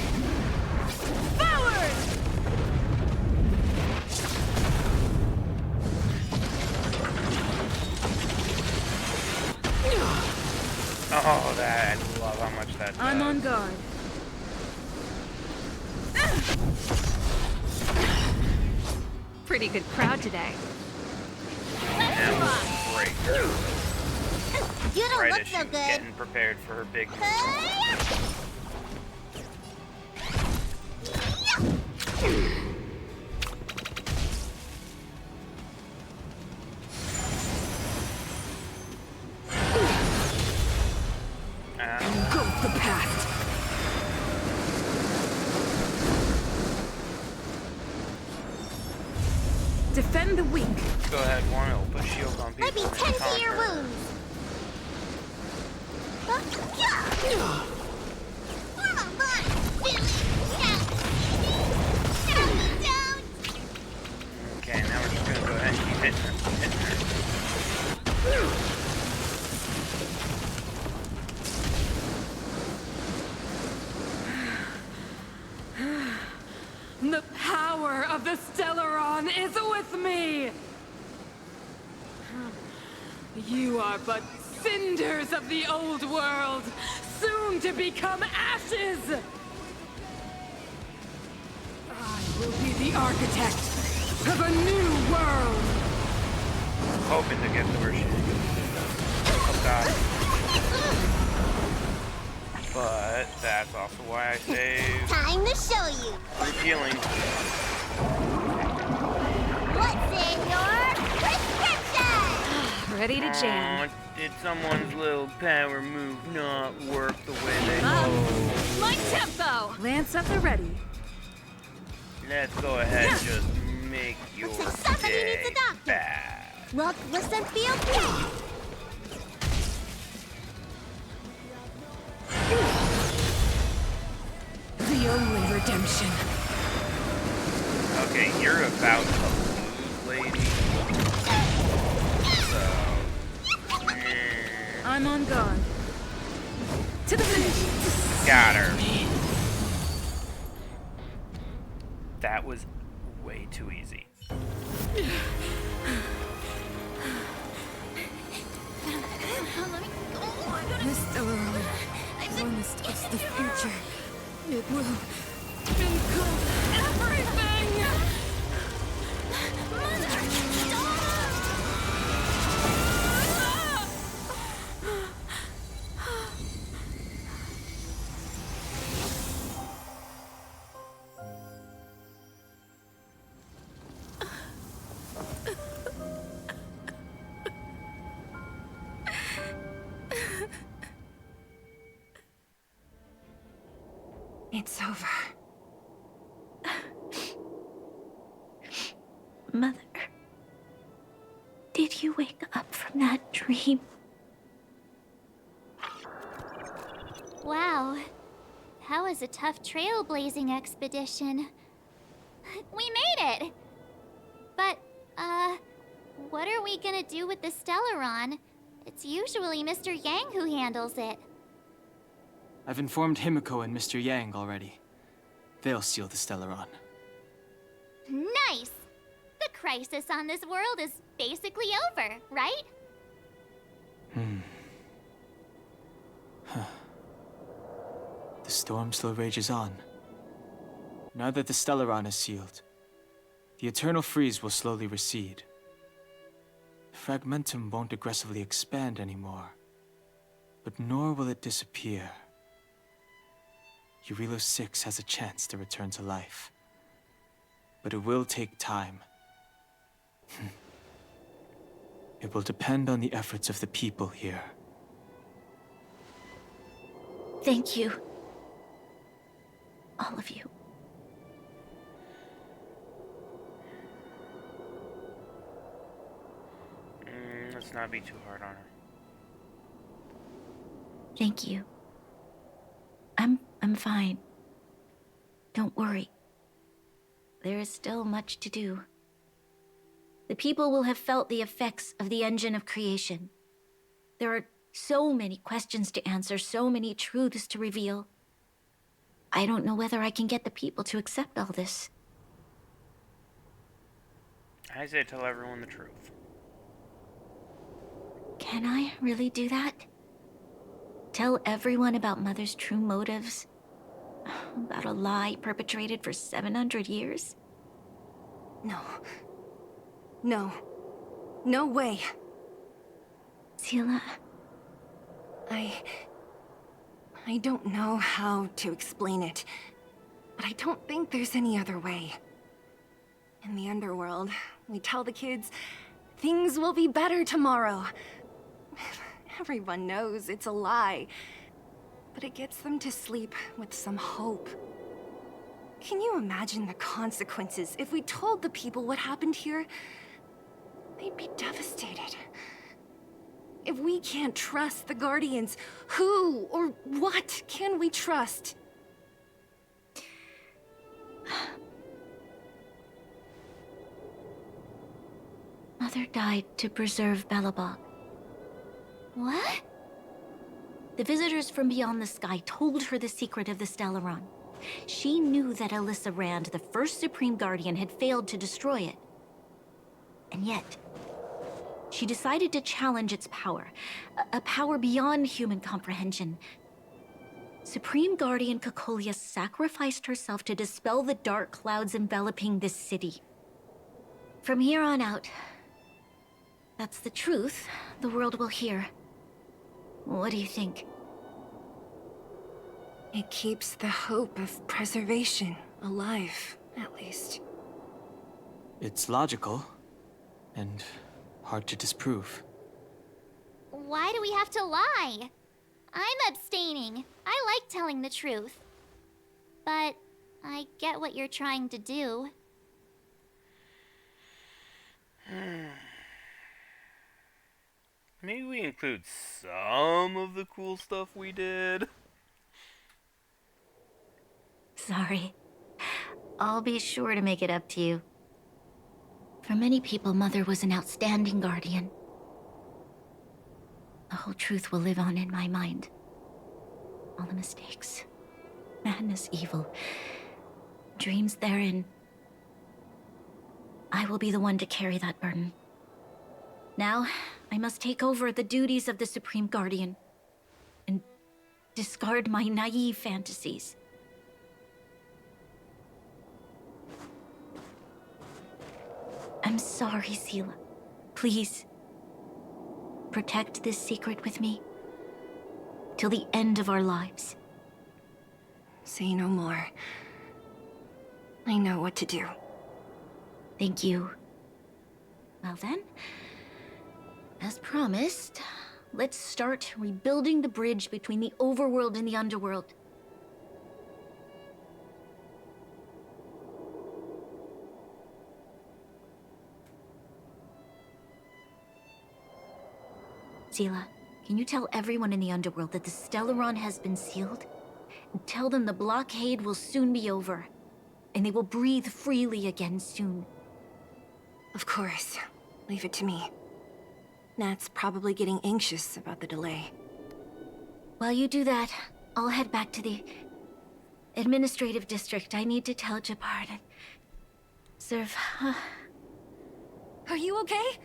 Forward! Oh, that, I love how much that does. I'm on guard. Pretty good crowd today. That was great. You don't Right look as she so was good. getting prepared for her big move. Go with the pack. Defend the weak. Go ahead, one. It'll put shield on people. Let me and tend to your conquer. wounds. Yeah. Come on, Billy. Yeah. Down. Okay, now we're just gonna go ahead and keep hitting her. The power of the Stellaron is with me! You are but cinders of the old world, soon to become ashes! I will be the architect of a new world! Hoping to get the worship. Oh god. But that's also why I save Time to show you. group healing. What's in your prescription? Ready to jam. Aw, did someone's little power move not work the way they hoped? My tempo! Lance at the ready. Let's go ahead and just make your Looks like somebody needs day a doctor. bad. Rock, listen, feel, play. The only redemption. Okay, you're about to lose, lady. So, I'm on guard. To the finish! got her. That was way too easy. This Stellaron promised us the future. It will include everything! It's over. Mother, did you wake up from that dream? Wow. That was a tough trailblazing expedition. We made it! But, what are we gonna do with the Stellaron? It's usually Mr. Yang who handles it. I've informed Himiko and Mr. Yang already. They'll seal the Stellaron. Nice! The crisis on this world is basically over, right? The storm still rages on. Now that the Stellaron is sealed, the eternal freeze will slowly recede. Fragmentum won't aggressively expand anymore, but nor will it disappear. Eurilo 6 has a chance to return to life, but it will take time. It will depend on the efforts of the people here. Thank you. All of you. Let's not be too hard on her. Thank you. I'm fine. Don't worry. There is still much to do. The people will have felt the effects of the engine of creation. There are so many questions to answer, so many truths to reveal. I don't know whether I can get the people to accept all this. I say tell everyone the truth. Can I really do that? Tell everyone about Mother's true motives? About a lie perpetrated for 700 years? No. No. No way. Sila, I don't know how to explain it, but I don't think there's any other way. In the underworld, we tell the kids, things will be better tomorrow. Everyone knows it's a lie, but it gets them to sleep with some hope. Can you imagine the consequences if we told the people what happened here? They'd be devastated. If we can't trust the Guardians, who or what can we trust? Mother died to preserve Belabog. What? The visitors from beyond the sky told her the secret of the Stellaron. She knew that Alyssa Rand, the first Supreme Guardian, had failed to destroy it. And yet, she decided to challenge its power. A power beyond human comprehension. Supreme Guardian Cocolia sacrificed herself to dispel the dark clouds enveloping this city. From here on out, that's the truth the world will hear. What do you think? It keeps the hope of preservation alive, at least. It's logical, and hard to disprove. Why do we have to lie? I'm abstaining. I like telling the truth. But I get what you're trying to do. Maybe we include some of the cool stuff we did. Sorry. I'll be sure to make it up to you. For many people, Mother was an outstanding guardian. The whole truth will live on in my mind. All the mistakes, madness, evil, dreams therein. I will be the one to carry that burden. Now, I must take over the duties of the Supreme Guardian and discard my naive fantasies. I'm sorry, Seela. Please, protect this secret with me till the end of our lives. Say no more. I know what to do. Thank you. Well then, as promised, let's start rebuilding the bridge between the overworld and the underworld. Seela, can you tell everyone in the underworld that the Stellaron has been sealed? And tell them the blockade will soon be over, and they will breathe freely again soon. Of course. Leave it to me. Nat's probably getting anxious about the delay. While you do that, I'll head back to the administrative district. I need to tell Jabard and serve. Are you okay?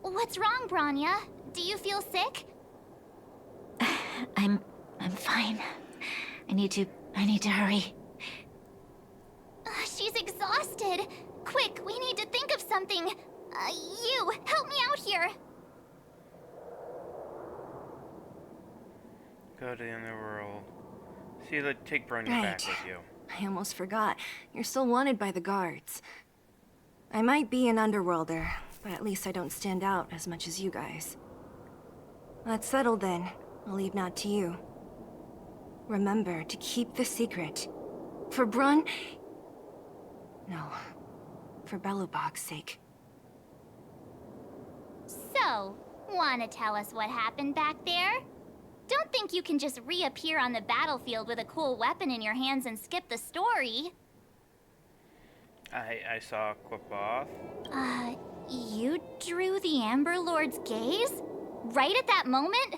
What's wrong, Branya? Do you feel sick? I'm fine. I need to hurry. She's exhausted. Quick, we need to think of something. You, help me out here. Go to the underworld. See, take Brony Right. back with you. I almost forgot. You're still wanted by the guards. I might be an underworlder, but at least I don't stand out as much as you guys. That's settled then. I'll leave Nat to you. Remember to keep the secret. For Brun... No. For Belabog's sake. So, wanna tell us what happened back there? Don't think you can just reappear on the battlefield with a cool weapon in your hands and skip the story. I saw Quaboth. You drew the Amber Lord's gaze? Right at that moment?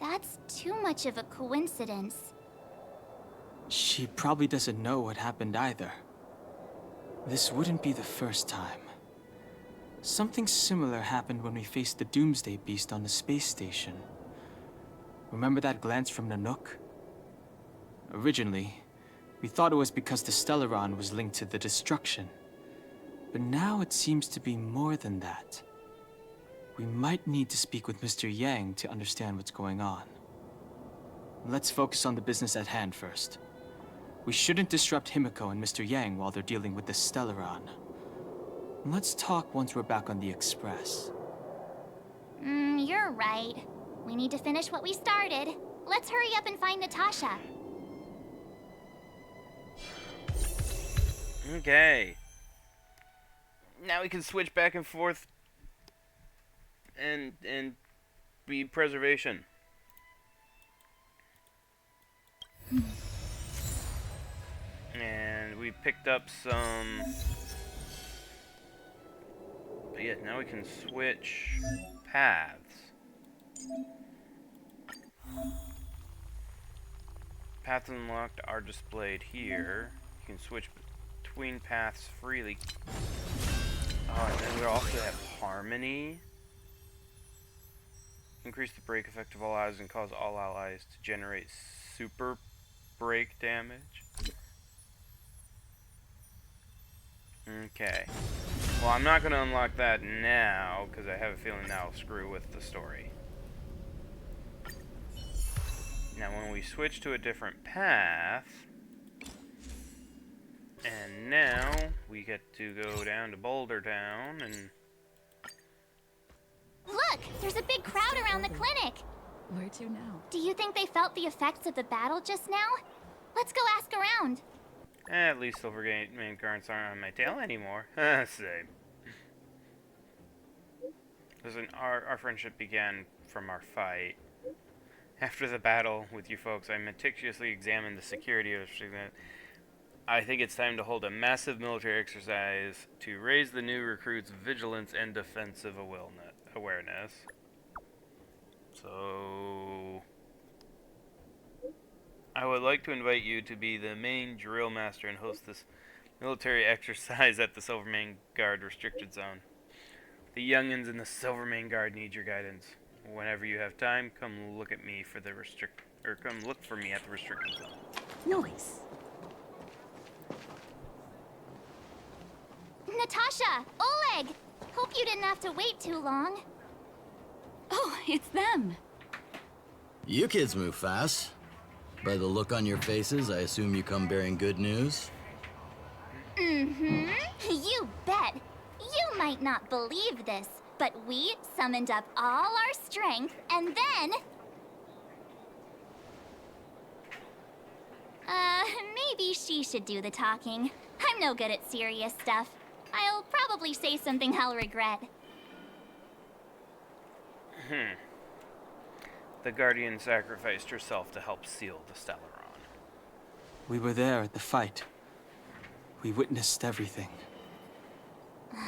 That's too much of a coincidence. She probably doesn't know what happened either. This wouldn't be the first time. Something similar happened when we faced the Doomsday Beast on the space station. Remember that glance from Nanook? Originally, we thought it was because the Stellaron was linked to the destruction. But now it seems to be more than that. We might need to speak with Mr. Yang to understand what's going on. Let's focus on the business at hand first. We shouldn't disrupt Himiko and Mr. Yang while they're dealing with the Stellaron. Let's talk once we're back on the Express. You're right. We need to finish what we started. Let's hurry up and find Natasha. Okay. Now we can switch back and forth and be preservation. And we picked up some. But yeah, now we can switch paths. Paths unlocked are displayed here. You can switch between paths freely. Oh, and then we also have Harmony. Increase the break effect of all allies and cause all allies to generate super break damage. Okay. Well, I'm not going to unlock that now, because I have a feeling that'll screw with the story. Now, when we switch to a different path, and now we get to go down to Boulder Town, and... Look! There's a big crowd around the clinic! Where to now? Do you think they felt the effects of the battle just now? Let's go ask around. At least Silvermane guards aren't on my tail anymore. Same. Listen, our friendship began from our fight. After the battle with you folks, I meticulously examined the security of the segment. I think it's time to hold a massive military exercise to raise the new recruits' vigilance and defensive awareness. So... I would like to invite you to be the main drill master and host this military exercise at the Silvermane Guard restricted zone. The youngins in the Silvermane Guard need your guidance. Whenever you have time, come look at me for the come look for me at the restricted zone. Noise. Natasha! Oleg! Hope you didn't have to wait too long. Oh, it's them. You kids move fast. By the look on your faces, I assume you come bearing good news? Mm-hmm. You bet. You might not believe this, but we summoned up all our strength, and then... maybe she should do the talking. I'm no good at serious stuff. I'll probably say something I'll regret. The Guardian sacrificed herself to help seal the Stellaron. We were there at the fight. We witnessed everything.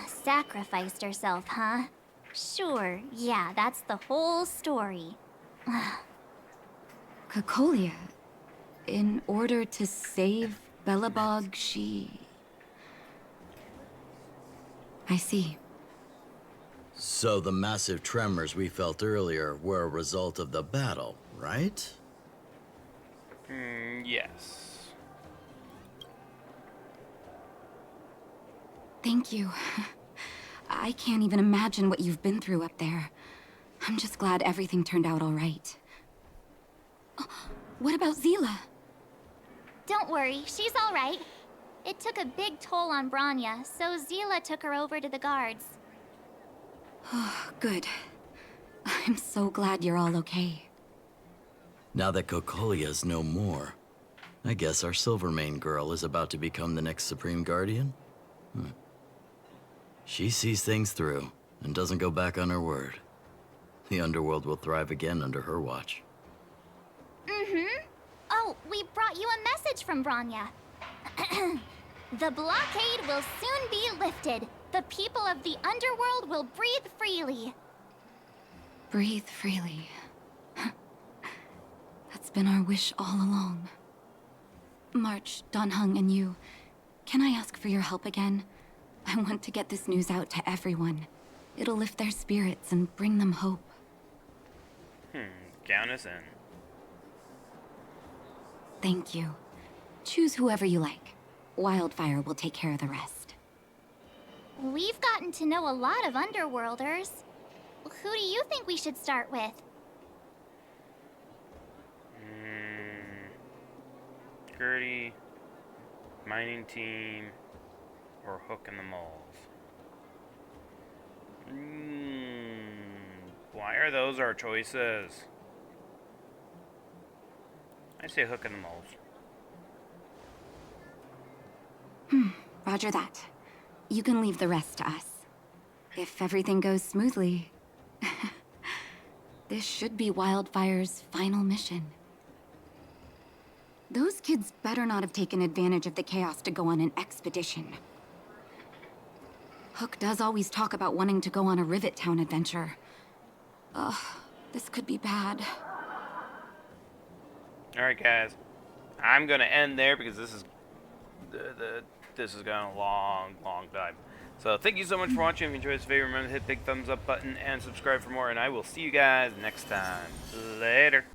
Sacrificed herself, huh? Sure, yeah, that's the whole story. Cocolia. In order to save Belabog, she... I see. So the massive tremors we felt earlier were a result of the battle, right? Yes. Thank you. I can't even imagine what you've been through up there. I'm just glad everything turned out all right. Oh, what about Zila? Don't worry, she's all right. It took a big toll on Branya, so Zila took her over to the guards. Oh, good. I'm so glad you're all okay. Now that Cocolia's no more, I guess our Silvermane girl is about to become the next Supreme Guardian? She sees things through and doesn't go back on her word. The underworld will thrive again under her watch. Mm-hmm. Oh, we brought you a message from Branya. The blockade will soon be lifted. The people of the underworld will breathe freely. Breathe freely. That's been our wish all along. March, Donhung, and you, can I ask for your help again? I want to get this news out to everyone. It'll lift their spirits and bring them hope. Count us in. Thank you. Choose whoever you like. Wildfire will take care of the rest. We've gotten to know a lot of Underworlders. Who do you think we should start with? Gertie, mining team, or Hook and the Moles. Why are those our choices? I say Hook and the Moles. Roger that. You can leave the rest to us. If everything goes smoothly, this should be Wildfire's final mission. Those kids better not have taken advantage of the chaos to go on an expedition. Hook does always talk about wanting to go on a Rivet Town adventure. Ugh, this could be bad. Alright, guys. I'm gonna end there because this is this is going a long time. So thank you so much for watching. If you enjoyed this video, remember to hit the big thumbs up button and subscribe for more, and I will see you guys next time. Later.